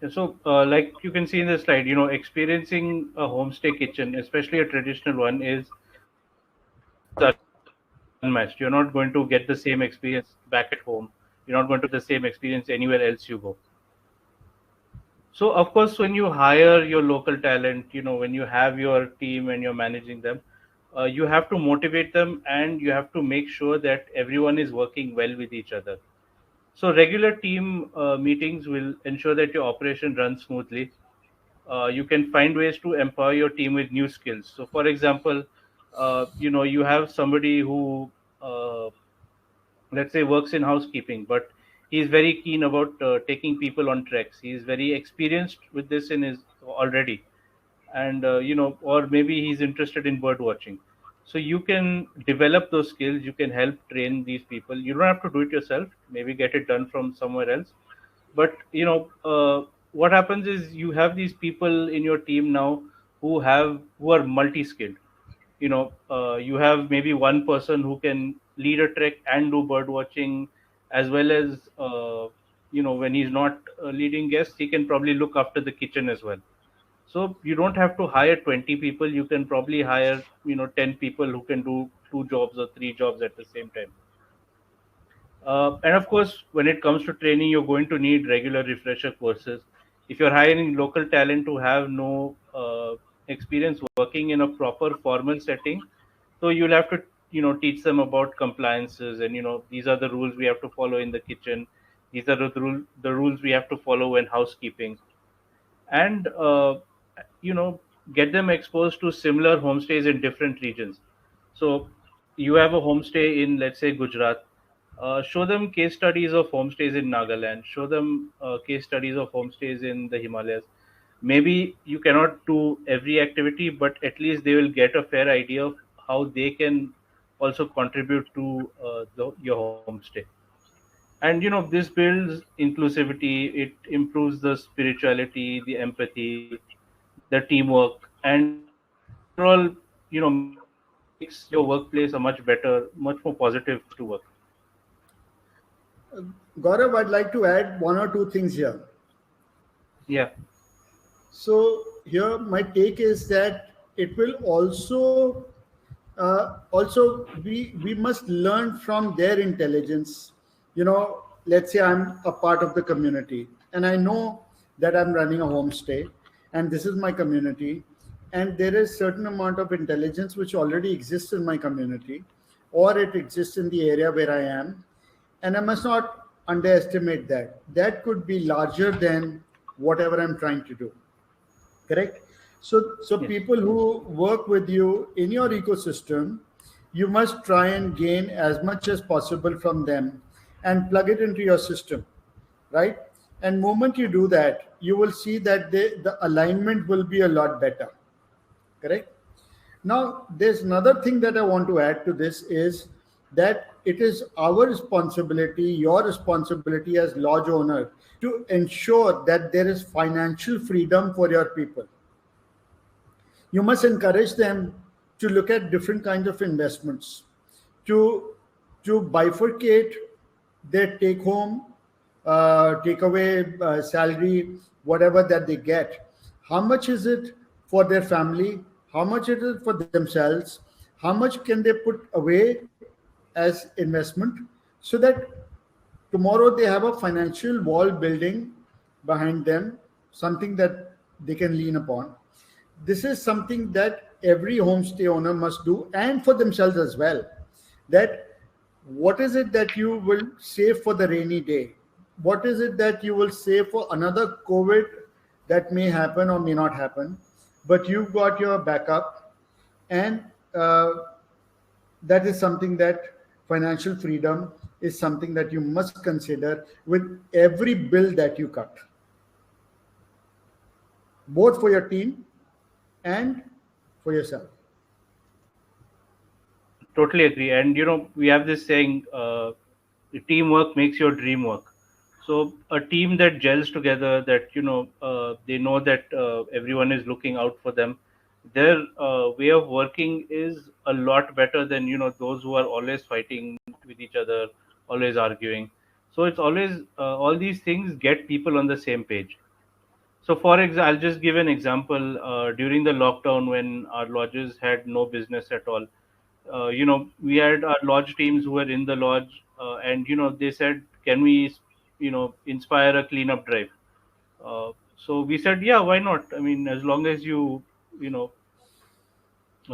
Yeah, so, like you can see in the slide, experiencing a homestay kitchen, especially a traditional one, is unmatched. You're not going to get the same experience back at home. You're not going to get the same experience anywhere else you go. So, of course, when you hire your local talent, when you have your team and you're managing them, you have to motivate them, and you have to make sure that everyone is working well with each other. So regular team meetings will ensure that your operation runs smoothly. You can find ways to empower your team with new skills. So for example, you have somebody who, uh, let's say, works in housekeeping, but he's very keen about taking people on treks. He's very experienced with this in his already, and or maybe he's interested in bird watching. So you can develop those skills. You can help train these people. You don't have to do it yourself. Maybe get it done from somewhere else. But what happens is you have these people in your team now who are multi-skilled. You have maybe one person who can lead a trek and do bird watching, as well as when he's not leading guests, he can probably look after the kitchen as well. So you don't have to hire 20 people. You can probably hire 10 people who can do two jobs or three jobs at the same time. And of course, when it comes to training, you're going to need regular refresher courses. If you're hiring local talent who have no experience working in a proper formal setting, so you'll have to teach them about compliances, and these are the rules we have to follow in the kitchen. These are the rules we have to follow in housekeeping, and you know get them exposed to similar homestays in different regions. So you have a homestay in, let's say, Gujarat. Show them case studies of homestays in Nagaland. Show them case studies of homestays in the Himalayas. Maybe you cannot do every activity, but at least they will get a fair idea of how they can also contribute to your homestay. And this builds inclusivity. It improves the spirituality, the empathy, the teamwork, and overall makes your workplace a much better, much more positive to work. Gaurav, I'd like to add one or two things here. Yeah. So here, my take is that it will also we must learn from their intelligence. Let's say I'm a part of the community, and I know that I'm running a homestay, and this is my community, and there is certain amount of intelligence which already exists in my community, or it exists in the area where I am, and I must not underestimate that. That could be larger than whatever I'm trying to do. Correct. So Yes. people who work with you in your ecosystem, you must try and gain as much as possible from them and plug it into your system, right? And moment you do that, you will see that the alignment will be a lot better. Correct. Now, there's another thing that I want to add to this is that it is our responsibility, your responsibility as lodge owner, to ensure that there is financial freedom for your people. You must encourage them to look at different kinds of investments, to bifurcate their take home, take away salary, whatever that they get. How much is it for their family? How much is it for themselves? How much can they put away as investment, so that tomorrow they have a financial wall building behind them, something that they can lean upon. This is something that every homestay owner must do, and for themselves as well. That what is it that you will save for the rainy day? What is it that you will save for another COVID that may happen or may not happen? But you've got your backup, and that is something that financial freedom is something that you must consider with every bill that you cut, both for your team and for yourself. Totally agree. And we have this saying, teamwork makes your dream work. So a team that gels together, that they know that everyone is looking out for them, their way of working is a lot better than those who are always fighting with each other, always arguing. So it's always, all these things get people on the same page. So, for example, I'll just give an example. During the lockdown, when our lodges had no business at all, we had our lodge teams who were in the lodge, and they said, "Can we, inspire a cleanup drive?" So we said, "Yeah, why not? I mean, as long as you know,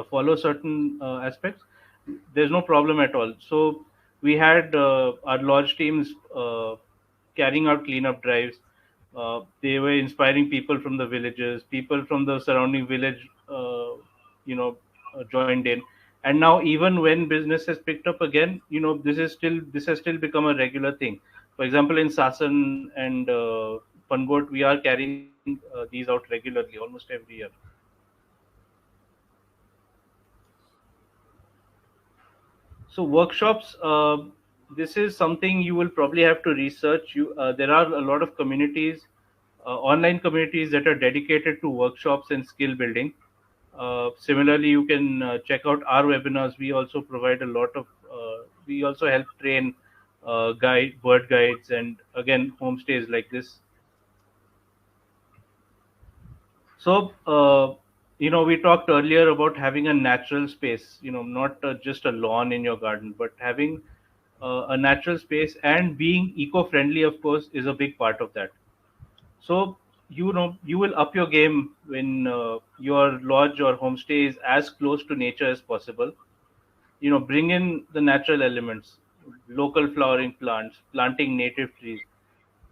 follow certain aspects, there's no problem at all. So we had our lodge teams carrying out cleanup drives. They were inspiring people from the villages, people from the surrounding village, joined in. And now, even when business has picked up again, this has still become a regular thing. For example, in Sasan and Pangot, we are carrying these out regularly, almost every year. So workshops, this is something you will probably have to research. There are a lot of communities, online communities that are dedicated to workshops and skill building. Similarly, you can check out our webinars. We also provide a lot of. We also help train bird guides, and again homestays like this. So, we talked earlier about having a natural space, not just a lawn in your garden, but having a natural space and being eco-friendly, of course, is a big part of that. So, you will up your game when your lodge or homestay is as close to nature as possible. Bring in the natural elements, local flowering plants, planting native trees.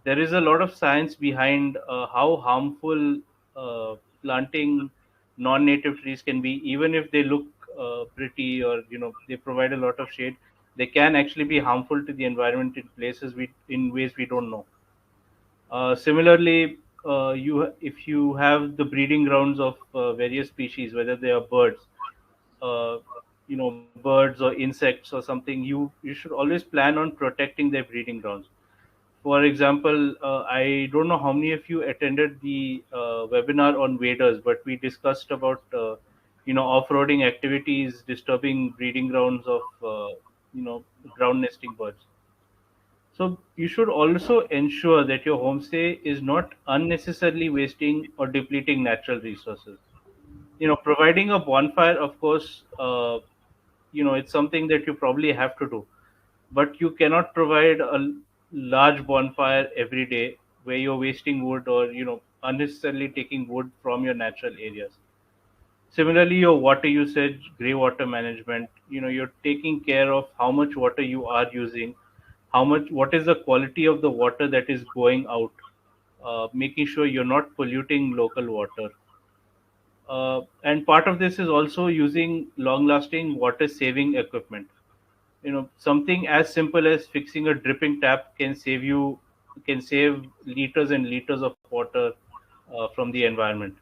There is a lot of science behind how harmful planting non-native trees can be. Even if they look pretty, or they provide a lot of shade, they can actually be harmful to the environment in in ways we don't know. Similarly, if you have the breeding grounds of various species, whether they are birds, uh, birds or insects or something, you should always plan on protecting their breeding grounds. For example, I don't know how many of you attended the webinar on waders, but we discussed about off-roading activities disturbing breeding grounds of you know ground nesting birds. So you should also ensure that your homestay is not unnecessarily wasting or depleting natural resources. Providing a bonfire, of course, it's something that you probably have to do, but you cannot provide a large bonfire every day where you're wasting wood, or unnecessarily taking wood from your natural areas. Similarly, your water usage, gray water management, you're taking care of how much water you are using, what is the quality of the water that is going out, making sure you're not polluting local water. And part of this is also using long lasting water saving equipment. Something as simple as fixing a dripping tap can save liters and liters of water from the environment.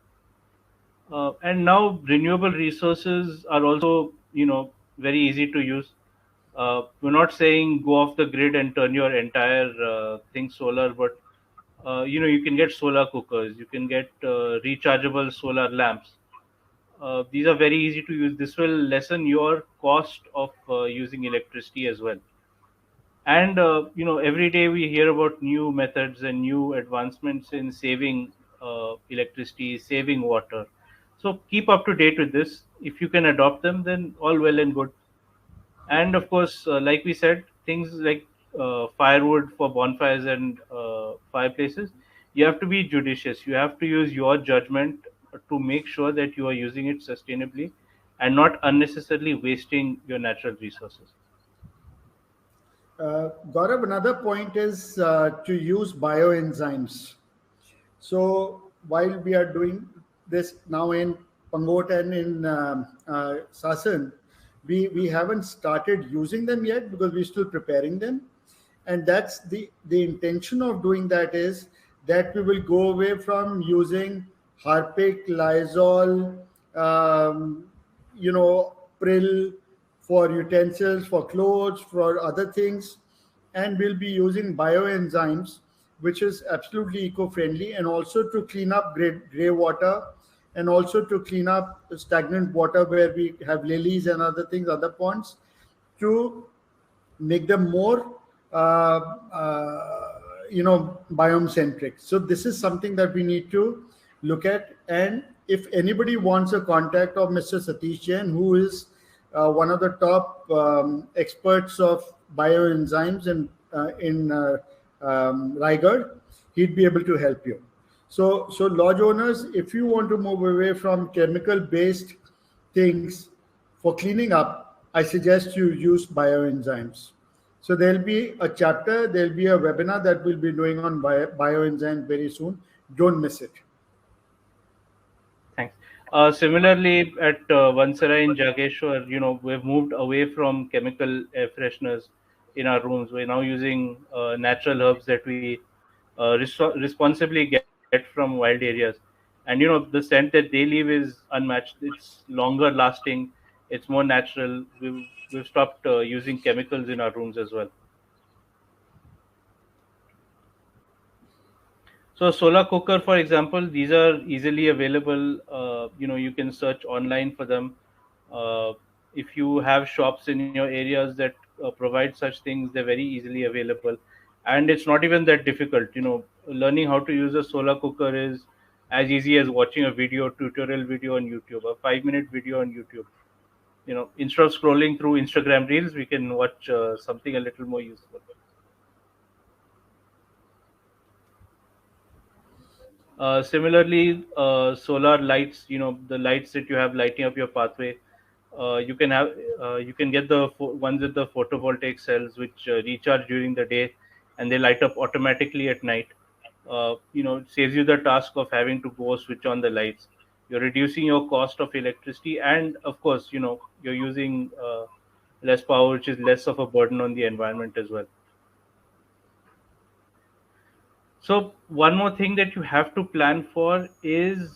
And now renewable resources are also very easy to use. We're not saying go off the grid and turn your entire thing solar, but you can get solar cookers, you can get rechargeable solar lamps. These are very easy to use. This will lessen your cost of using electricity as well. And every day we hear about new methods and new advancements in saving electricity, saving water. So keep up to date with this. If you can adopt them, then all well and good. And of course, like we said, things like firewood for bonfires and fireplaces, you have to be judicious. You have to use your judgment to make sure that you are using it sustainably and not unnecessarily wasting your natural resources. Gaurav, another point is to use bioenzymes. So while we are doing this now in Pangot and in Sasan, we haven't started using them yet because we're still preparing them. And that's the intention of doing that is that we will go away from using Harpic, Lysol, um, Prill for utensils, for clothes, for other things, and we'll be using bioenzymes, which is absolutely eco-friendly, and also to clean up gray water, and also to clean up stagnant water where we have lilies and other things, other ponds, to make them more biome centric. So this is something that we need to look at. And if anybody wants a contact of Mr. Satish Jain, who is one of the top experts of bioenzymes in Raigad, he'd be able to help you. So lodge owners, if you want to move away from chemical based things, For cleaning up, I suggest you use bioenzymes. So there'll be a chapter, there'll be a webinar that we'll be doing on bioenzymes very soon. Don't miss it. Thanks. Similarly, at Vansarai in Jageshwar, we've moved away from chemical air fresheners in our rooms. We're now using natural herbs that we responsibly get from wild areas. And the scent that they leave is unmatched. It's longer lasting. It's more natural. We've stopped using chemicals in our rooms as well. So solar cooker, for example, these are easily available. You can search online for them. Uh, if you have shops in your areas that provide such things, they're very easily available, and it's not even that difficult. Learning how to use a solar cooker is as easy as watching a tutorial video on YouTube, a 5-minute video on YouTube. Instead of scrolling through Instagram reels, we can watch something a little more useful. Similarly, solar lights, the lights that you have lighting up your pathway, you can get the ones with the photovoltaic cells which recharge during the day and they light up automatically at night. It saves you the task of having to go switch on the lights. You're reducing your cost of electricity, and of course, you're using less power, which is less of a burden on the environment as well. So one more thing that you have to plan for is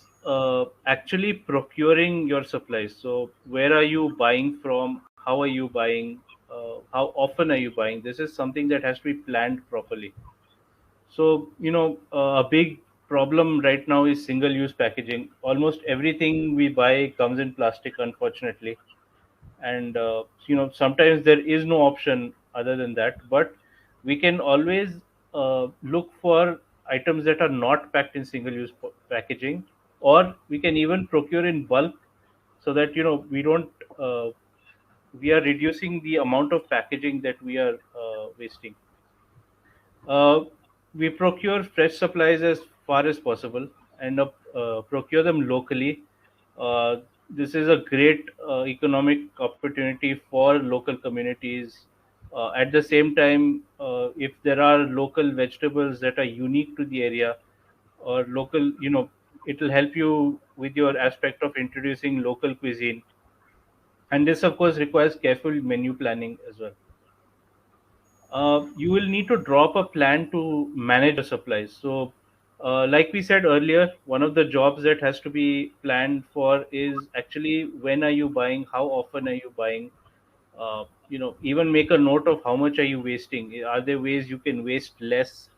actually procuring your supplies. So where are you buying from? How are you buying? How often are you buying? This is something that has to be planned properly. So a big problem right now is single-use packaging. Almost everything we buy comes in plastic, unfortunately, and sometimes there is no option other than that, but we can always look for items that are not packed in single use packaging, or we can even procure in bulk, so that uh, we are reducing the amount of packaging that we are wasting. Uh, we procure fresh supplies as far as possible and procure them locally. Uh, this is a great economic opportunity for local communities. At the same time, if there are local vegetables that are unique to the area or local, it will help you with your aspect of introducing local cuisine. And this, of course, requires careful menu planning as well. You will need to draw up a plan to manage your supplies. So, like we said earlier, one of the jobs that has to be planned for is actually when are you buying, how often are you buying. Even make a note of how much are you wasting. Are there ways you can waste less?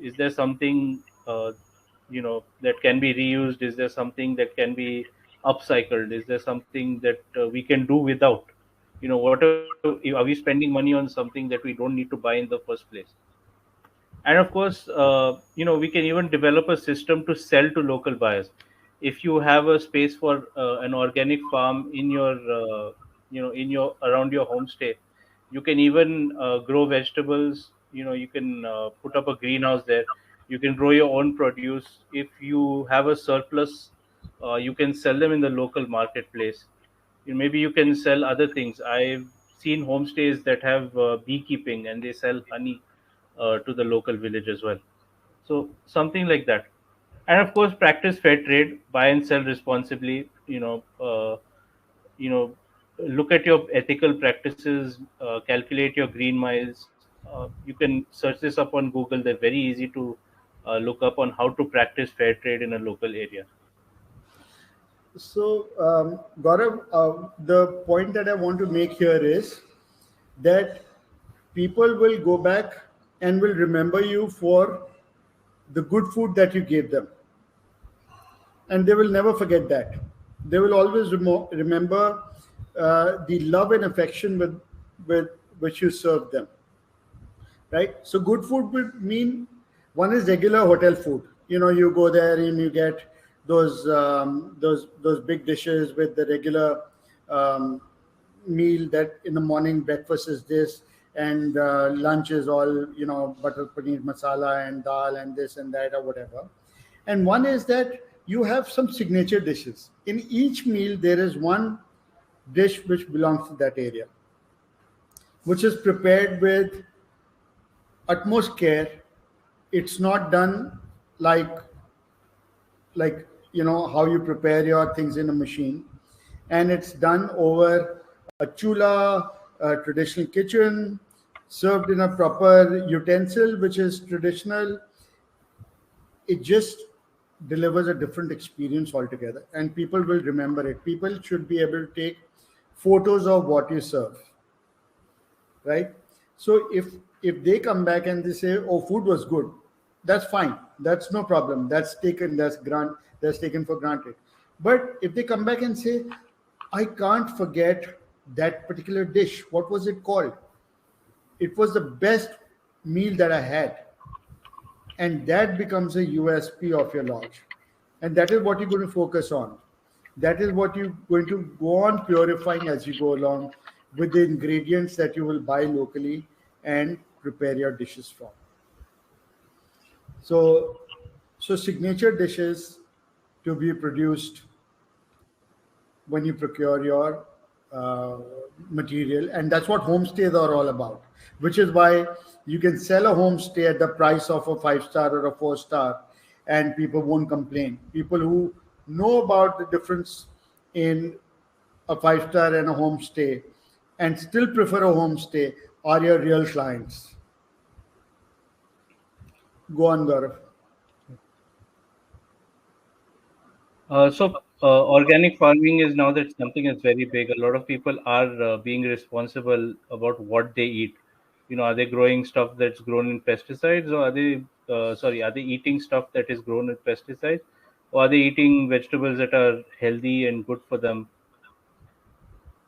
Is there something that can be reused? Is there something that can be upcycled? Is there something that we can do without? What are we spending money on something that we don't need to buy in the first place? And of course, we can even develop a system to sell to local buyers. If you have a space for an organic farm in your in your around your homestay, you can even grow vegetables. You can put up a greenhouse there. You can grow your own produce. If you have a surplus, you can sell them in the local marketplace. Maybe you can sell other things. I've seen homestays that have beekeeping and they sell honey to the local village as well. So something like that. And of course, practice fair trade, buy and sell responsibly. You know, look at your ethical practices, calculate your green miles. You can search this up on Google. They're very easy to look up on how to practice fair trade in a local area. So, Gaurav, the point that I want to make here is that people will go back and will remember you for the good food that you gave them, and they will never forget that. They will always remember the love and affection with which you served them, right? So good food would mean one is regular hotel food. You go there and you get those big dishes with the regular um, meal. That in the morning breakfast is this, and lunch is all butter paneer masala and dal and this and that or whatever. And one is that you have some signature dishes in each meal. There is one dish which belongs to that area, which is prepared with utmost care. It's not done like how you prepare your things in a machine, and it's done over a chula, a traditional kitchen, served in a proper utensil which is traditional. It just delivers a different experience altogether, and people will remember it. People should be able to take photos of what you serve, right? So if they come back and they say, oh, food was good, that's fine, that's no problem, that's taken for granted. But if they come back and say, I can't forget that particular dish, what was it called, it was the best meal that I had, and that becomes a USP of your lodge. And that is what you're going to focus on. That is what you're going to go on purifying as you go along with the ingredients that you will buy locally and prepare your dishes from. So, so signature dishes to be produced when you procure your uh, material, and that's what homestays are all about, which is why you can sell a homestay at the price of a 5 star or a 4 star, and people won't complain. People who know about the difference in a 5 star and a homestay and still prefer a homestay are your real clients. Go on, Gaurav. Organic farming is now that something that's very big. A lot of people are being responsible about what they eat. Are they growing stuff that's grown in pesticides, or are they eating stuff that is grown with pesticides, or are they eating vegetables that are healthy and good for them?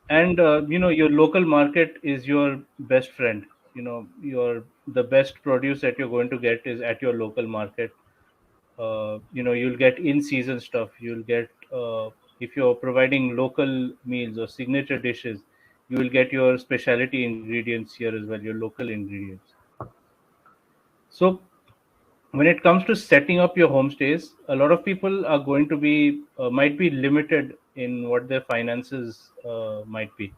And your local market is your best friend. Your the best produce that you're going to get is at your local market. You'll get in season stuff. You'll get if you're providing local meals or signature dishes, you will get your specialty ingredients here as well, your local ingredients. So when it comes to setting up your homestays, a lot of people are going to be might be limited in what their finances might be.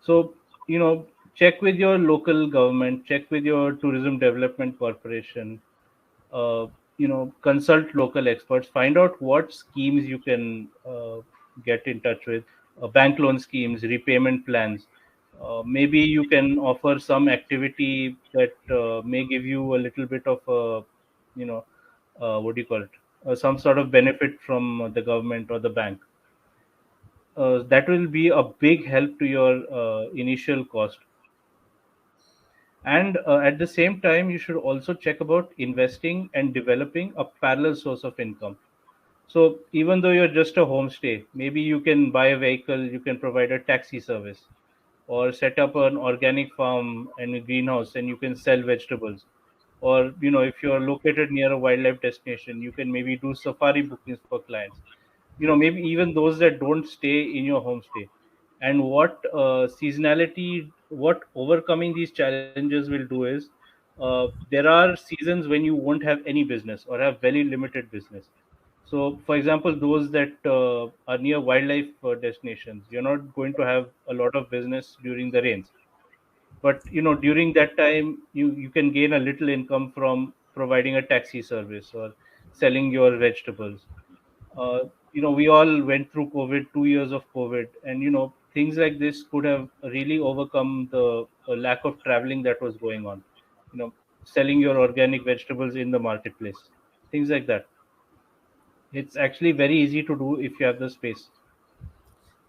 So, check with your local government, check with your tourism development corporation, consult local experts, find out what schemes you can get in touch with, bank loan schemes, repayment plans. Maybe you can offer some activity that may give you a little bit of, you know, what do you call it? Some sort of benefit from the government or the bank. That will be a big help to your initial cost. And at the same time, you should also check about investing and developing a parallel source of income. So even though you're just a homestay, maybe you can buy a vehicle, you can provide a taxi service, or set up an organic farm and a greenhouse, and you can sell vegetables. Or if you're located near a wildlife destination, you can maybe do safari bookings for clients. Maybe even those that don't stay in your homestay. And what overcoming these challenges will do is, there are seasons when you won't have any business or have very limited business. So for example, those that are near wildlife destinations, you're not going to have a lot of business during the rains. But during that time, you can gain a little income from providing a taxi service or selling your vegetables. uh, we all went through COVID, 2 years of COVID, and things like this could have really overcome the lack of traveling that was going on. Selling your organic vegetables in the marketplace, things like that. It's actually very easy to do if you have the space.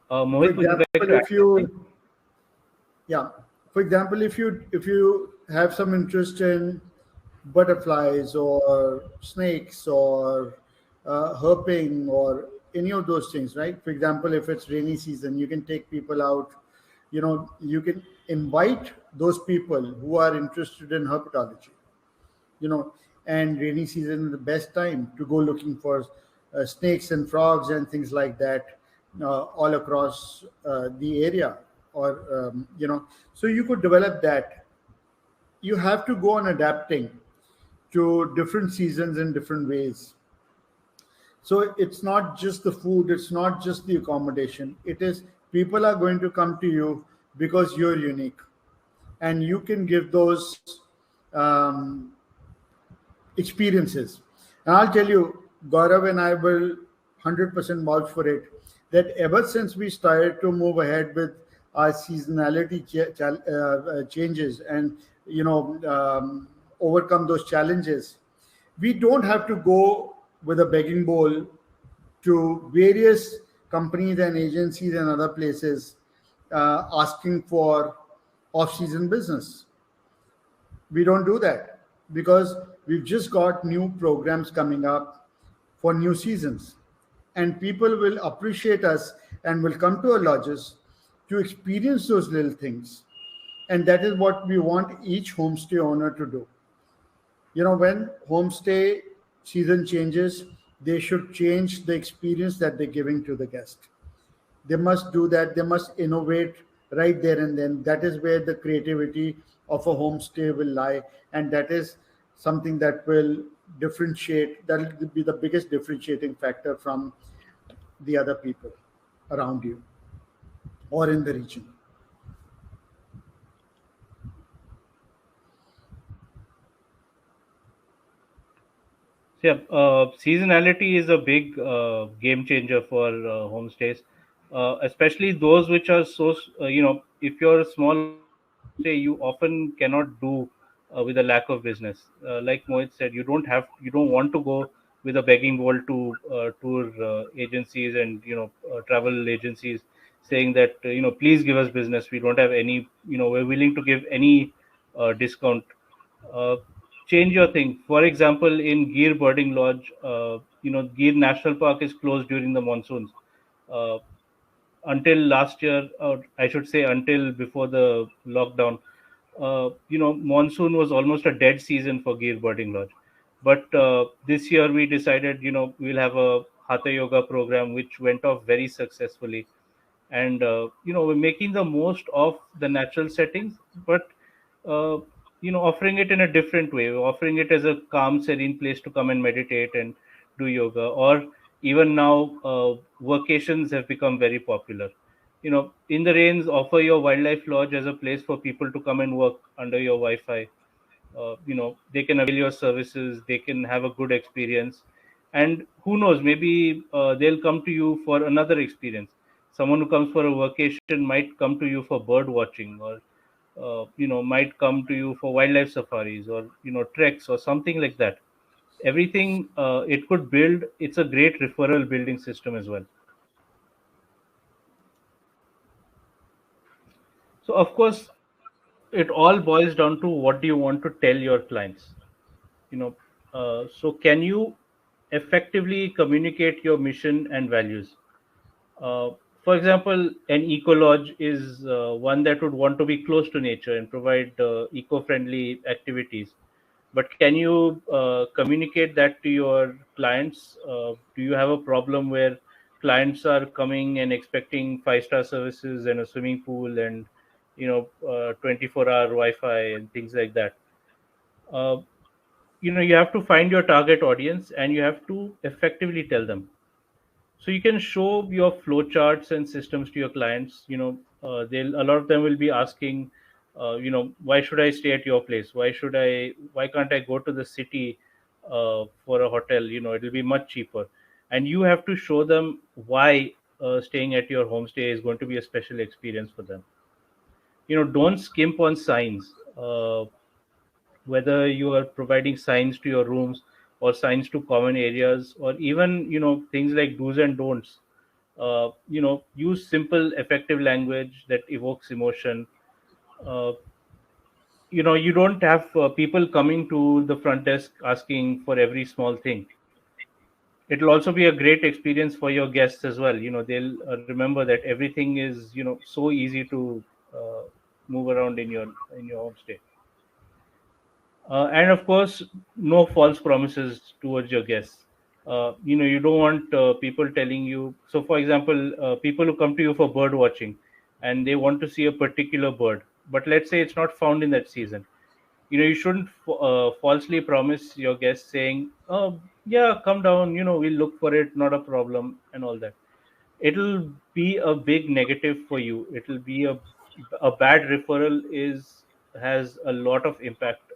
For Mohit, would you example, like to add if something? you yeah, for example, if you have some interest in butterflies or snakes or herping or any of those things, right? For example, if it's rainy season, you can take people out. You can invite those people who are interested in herpetology. you know and rainy season is the best time to go looking for snakes and frogs and things like that, all across the area. Or so you could develop that. You have to go on adapting to different seasons in different ways. So it's not just the food, it's not just the accommodation, it is People are going to come to you because you're unique, and you can give those um, experiences. And I'll tell you, Gaurav and I will 100% vouch for it, that ever since we started to move ahead with our seasonality changes and overcome those challenges, we don't have to go with a begging bowl to various companies and agencies and other places asking for off-season business. We don't do that because we've just got new programs coming up for new seasons, and people will appreciate us and will come to our lodges to experience those little things. And that is what we want each homestay owner to do. When homestay season changes, they should change the experience that they're giving to the guest. They must do that. They must innovate right there and then. That is where the creativity of a homestay will lie, and that is something that will differentiate. That will be the biggest differentiating factor from the other people around you or in the region. So, yeah, seasonality is a big game changer for homestays, especially those which are if you're a small homestay, you often cannot do with a lack of business. Like Mohit said, you don't want to go with a begging bowl to tour agencies and travel agencies saying that please give us business. We don't have any, we're willing to give any discount. uh, Change your thing. For example, in Gir Birding Lodge, Gir National Park is closed during the monsoons. Uh, until last year, or I should say, until before the lockdown, monsoon was almost a dead season for Gir Birding Lodge. But this year we decided, we'll have a Hatha Yoga program, which went off very successfully, and we're making the most of the natural settings, but uh, offering it in a different way. We're offering it as a calm, serene place to come and meditate and do yoga. Or even now, vacations have become very popular. In the rains, offer your wildlife lodge as a place for people to come and work under your Wi-Fi. They can avail your services, they can have a good experience, and who knows, maybe they'll come to you for another experience. Someone who comes for a vacation might come to you for bird watching, or might come to you for wildlife safaris, or treks or something like that. Everything it could build, it's a great referral building system as well. So of course, it all boils down to what do you want to tell your clients. you know so can you effectively communicate your mission and values? uh, for example, an eco lodge is one that would want to be close to nature and provide eco-friendly activities. But can you communicate that to your clients? Do you have a problem where clients are coming and expecting five-star services and a swimming pool and 24-hour Wi-Fi and things like that? uh, you have to find your target audience and you have to effectively tell them. So you can show your flow charts and systems to your clients. They'll A lot of them will be asking, why should I stay at your place? Why can't I go to the city for a hotel? It'll be much cheaper. And you have to show them why staying at your homestay is going to be a special experience for them. Don't skimp on signs. Whether you are providing signs to your rooms or signs to common areas, or even things like do's and don'ts. Use simple effective language that evokes emotion. uh, you don't have people coming to the front desk asking for every small thing. It'll also be a great experience for your guests as well. They'll remember that everything is so easy to uh, move around in your homestay. And of course, no false promises towards your guests. You don't want people telling you. So, for example, people who come to you for bird watching and they want to see a particular bird, but let's say it's not found in that season. You shouldn't falsely promise your guests saying, "Oh, yeah, come down. We'll look for it. Not a problem," and all that. it'll be a big negative for you. It'll be a bad referral is has a lot of impact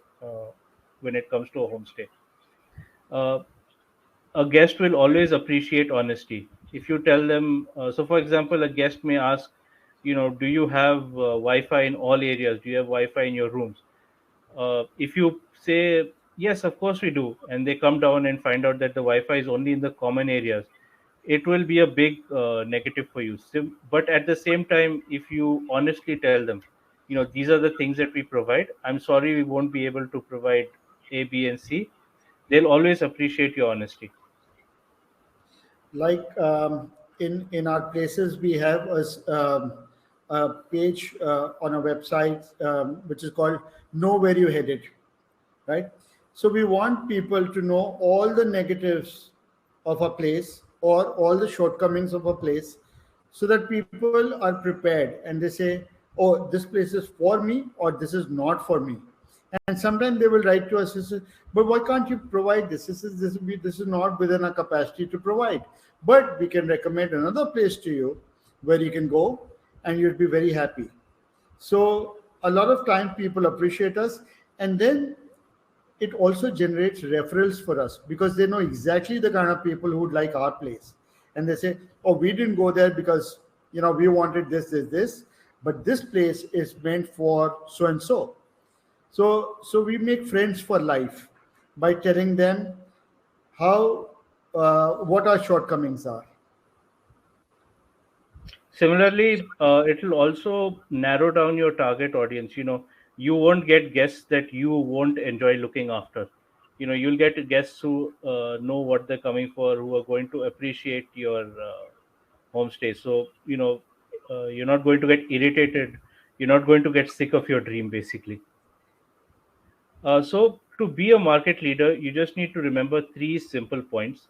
when it comes to a homestay. Uh, a guest will always appreciate honesty. If you tell them, so for example, a guest may ask, do you have Wi-Fi in all areas? Do you have Wi-Fi in your rooms? If you say yes, of course we do, and they come down and find out that the Wi-Fi is only in the common areas, it will be a big negative for you. But at the same time, if you honestly tell them, these are the things that we provide. I'm sorry, we won't be able to provide A, B, and C. They'll always appreciate your honesty. Like in our places, we have a page on a website which is called "Know Where You Headed," right? So we want people to know all the negatives of a place or all the shortcomings of a place, so that people are prepared and they say, oh, this place is for me or this is not for me. And sometimes they will write to us and say, but why can't you provide this? This is not within our capacity to provide, but we can recommend another place to you where you can go and you'll be very happy. So a lot of time people appreciate us, and then it also generates referrals for us because they know exactly the kind of people who would like our place. And they say, oh, we didn't go there because we wanted this, but this place is meant for so and so. So we make friends for life by telling them how what our shortcomings are. Similarly, it will also narrow down your target audience. You won't get guests that you won't enjoy looking after. You'll get guests who know what they're coming for, who are going to appreciate your homestay. So, you're not going to get irritated. You're not going to get sick of your dream, basically. So, to be a market leader, you just need to remember three simple points.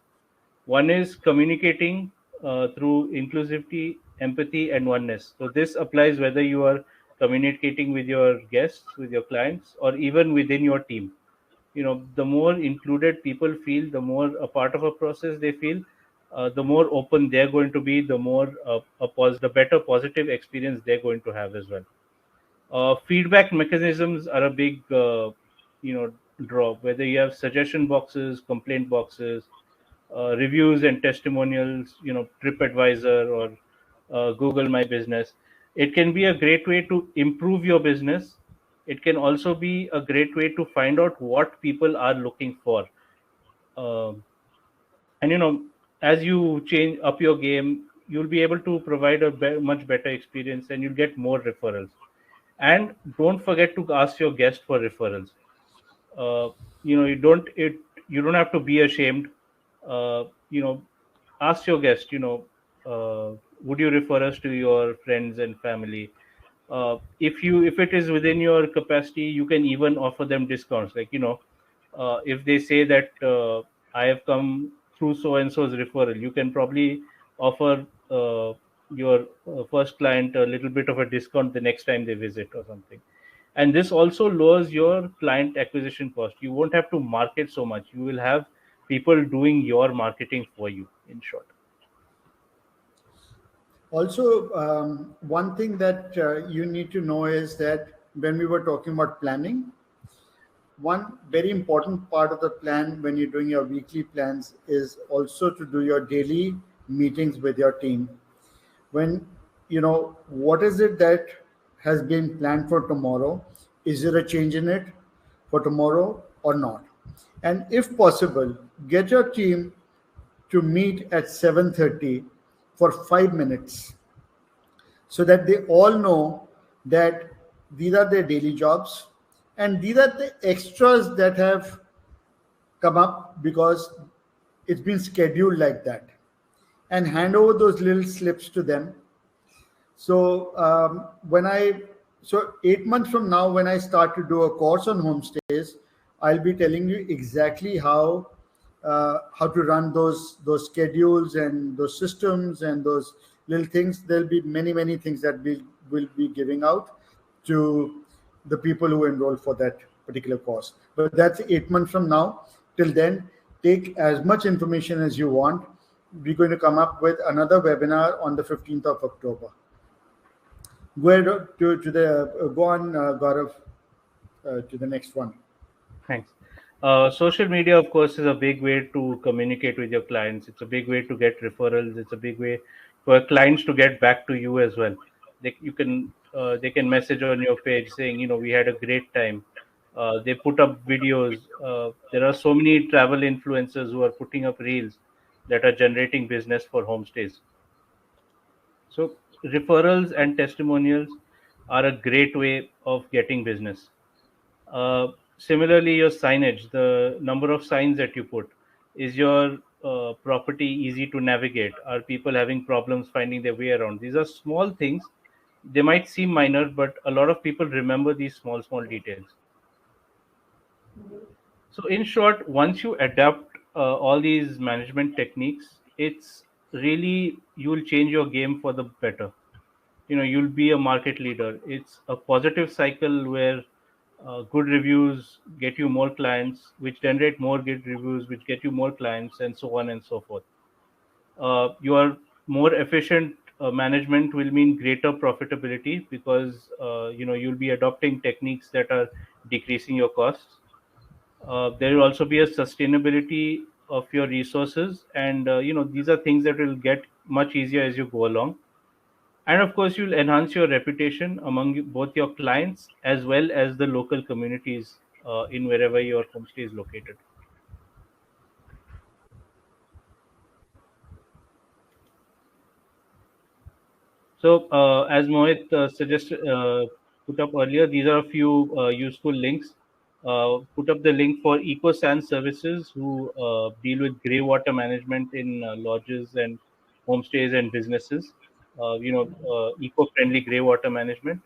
One is communicating through inclusivity, empathy, and oneness. So this applies whether you are communicating with your guests, with your clients, or even within your team. The more included people feel, the more a part of a process they feel, the more open they're going to be, the more the better positive experience they're going to have as well. Feedback mechanisms are a big, you know, draw. Whether you have suggestion boxes, complaint boxes, reviews and testimonials, TripAdvisor or Google My Business. It can be a great way to improve your business. It can also be a great way to find out what people are looking for. Um and as you change up your game, you'll be able to provide a much better experience, and you'll get more referrals. And don't forget to ask your guest for referrals. You don't have to be ashamed. uh, you know Ask your guest, would you refer us to your friends and family? If it is within your capacity, you can even offer them discounts, like, if they say that, I have come through so and so's referral, you can probably offer your first client a little bit of a discount the next time they visit or something. And this also lowers your client acquisition cost. You won't have to market so much. You will have people doing your marketing for you, in short. Also, one thing that you need to know is that when we were talking about planning, one very important part of the plan when you're doing your weekly plans is also to do your daily meetings with your team. When what is it that has been planned for tomorrow? Is there a change in it for tomorrow or not? And if possible, get your team to meet at 7:30 for 5 minutes so that they all know that these are their daily jobs and these are the extras that have come up because it's been scheduled like that, and hand over those little slips to them. So when I so 8 months from now, when I start to do a course on homestays, I'll be telling you exactly how to run those schedules and those systems and those little things. There'll be many things that we will be giving out to the people who enroll for that particular course. But that's 8 months from now. Till then, take as much information as you want, we're going to come up with another webinar on the 15th of October. Go ahead to the go on, Gaurav, to the next one. Thanks. Social media, of course, is a big way to communicate with your clients. It's a big way to get referrals. It's a big way for clients to get back to you as well. They can message on your page saying, we had a great time. They put up videos. There are so many travel influencers who are putting up reels that are generating business for homestays. So referrals and testimonials are a great way of getting business. Similarly, your signage, the number of signs that you put, is your property easy to navigate? Are people having problems finding their way around? These are small things. They might seem minor, but a lot of people remember these small details. So, in short, once you adapt all these management techniques, it's really, you'll change your game for the better. You'll be a market leader. It's a positive cycle where good reviews get you more clients, which generate more good reviews, which get you more clients, and so on and so forth. Your more efficient management will mean greater profitability because you'll be adopting techniques that are decreasing your costs. There will also be a sustainability of your resources, and these are things that will get much easier as you go along. And of course, you'll enhance your reputation among both your clients as well as the local communities in wherever your homestay is located. So, as Mohit suggested, put up earlier, these are a few useful links. Put up the link for EcoSan Services, who deal with grey water management in lodges and homestays and businesses. Eco-friendly grey water management.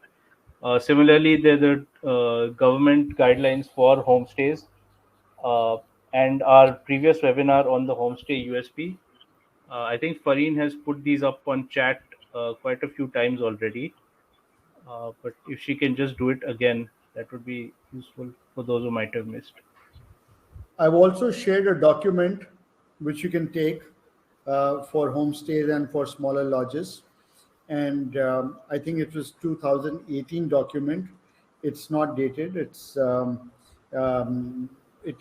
Similarly, there are the government guidelines for homestays, uh, and our previous webinar on the homestay USP. I think Fareen has put these up on chat quite a few times already. But if she can just do it again, that would be useful for those who might have missed. I've also shared a document which you can take for homestays and for smaller lodges. And I think it was 2018 document. It's not dated. It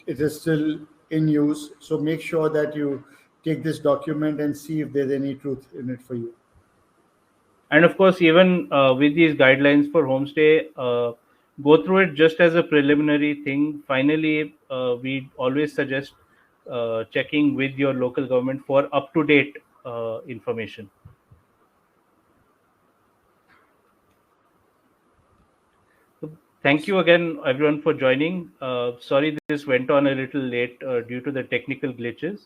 is still in use. So make sure that you take this document and see if there's any truth in it for you. And of course, even with these guidelines for homestay, go through it just as a preliminary thing. Finally, we always suggest checking with your local government for up to date information. So thank you again, everyone, for joining. Sorry this went on a little late due to the technical glitches,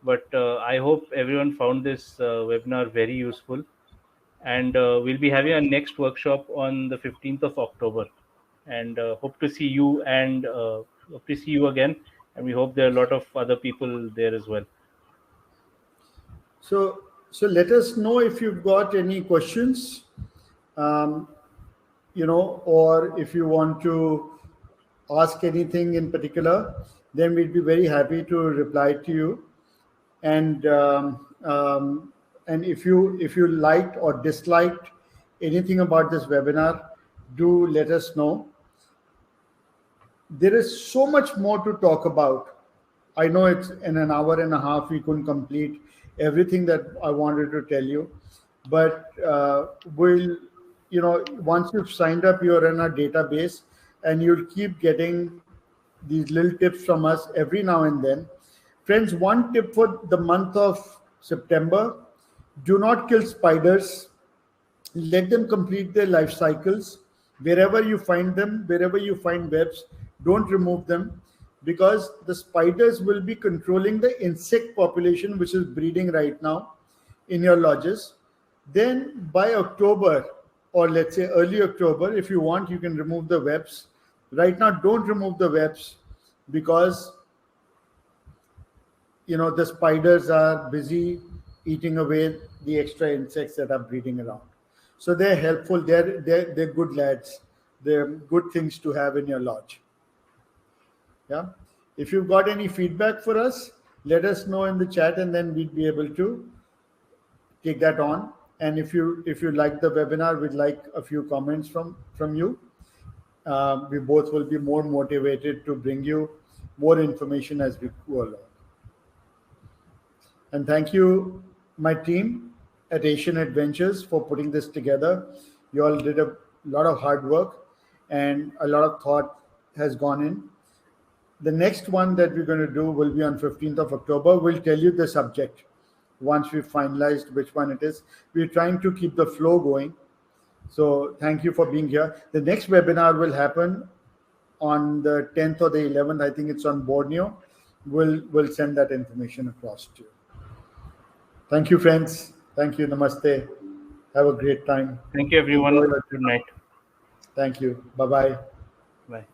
but I hope everyone found this webinar very useful. And we'll be having our next workshop on the 15th of October. And hope to see you hope to see you again. And we hope there are a lot of other people there as well. So let us know if you've got any questions, um, or if you want to ask anything in particular, then we'd be very happy to reply to you. And and if you liked or disliked anything about this webinar, do let us know. There is so much more to talk about. I know it's in an hour and a half we couldn't complete everything that I wanted to tell you, but once you've signed up, you're in our database, and you'll keep getting these little tips from us every now and then. Friends, one tip for the month of September: do not kill spiders. Let them complete their life cycles. Wherever you find them, wherever you find webs, don't remove them, because the spiders will be controlling the insect population which is breeding right now in your lodges. Then by October, or let's say early October, if you want, you can remove the webs. Right now, don't remove the webs, because the spiders are busy eating away the extra insects that are breeding around. So they're helpful. They're good lads. They're good things to have in your lodge. Yeah. If you've got any feedback for us, let us know in the chat, and then we'd be able to take that on. And if you like the webinar, we'd like a few comments from you. We both will be more motivated to bring you more information as we go along. And thank you, my team at Asian Adventures, for putting this together. You all did a lot of hard work, and a lot of thought has gone in. The next one that we're going to do will be on 15th of October. We'll tell you the subject once we've finalized which one it is. We're trying to keep the flow going. So thank you for being here. The next webinar will happen on the 10th or the 11th. I think it's on Borneo. We'll send that information across to you. Thank you, friends. Thank you. Namaste. Have a great time. Thank you, everyone. Enjoy. Good night. Thank you. Bye-bye. Bye.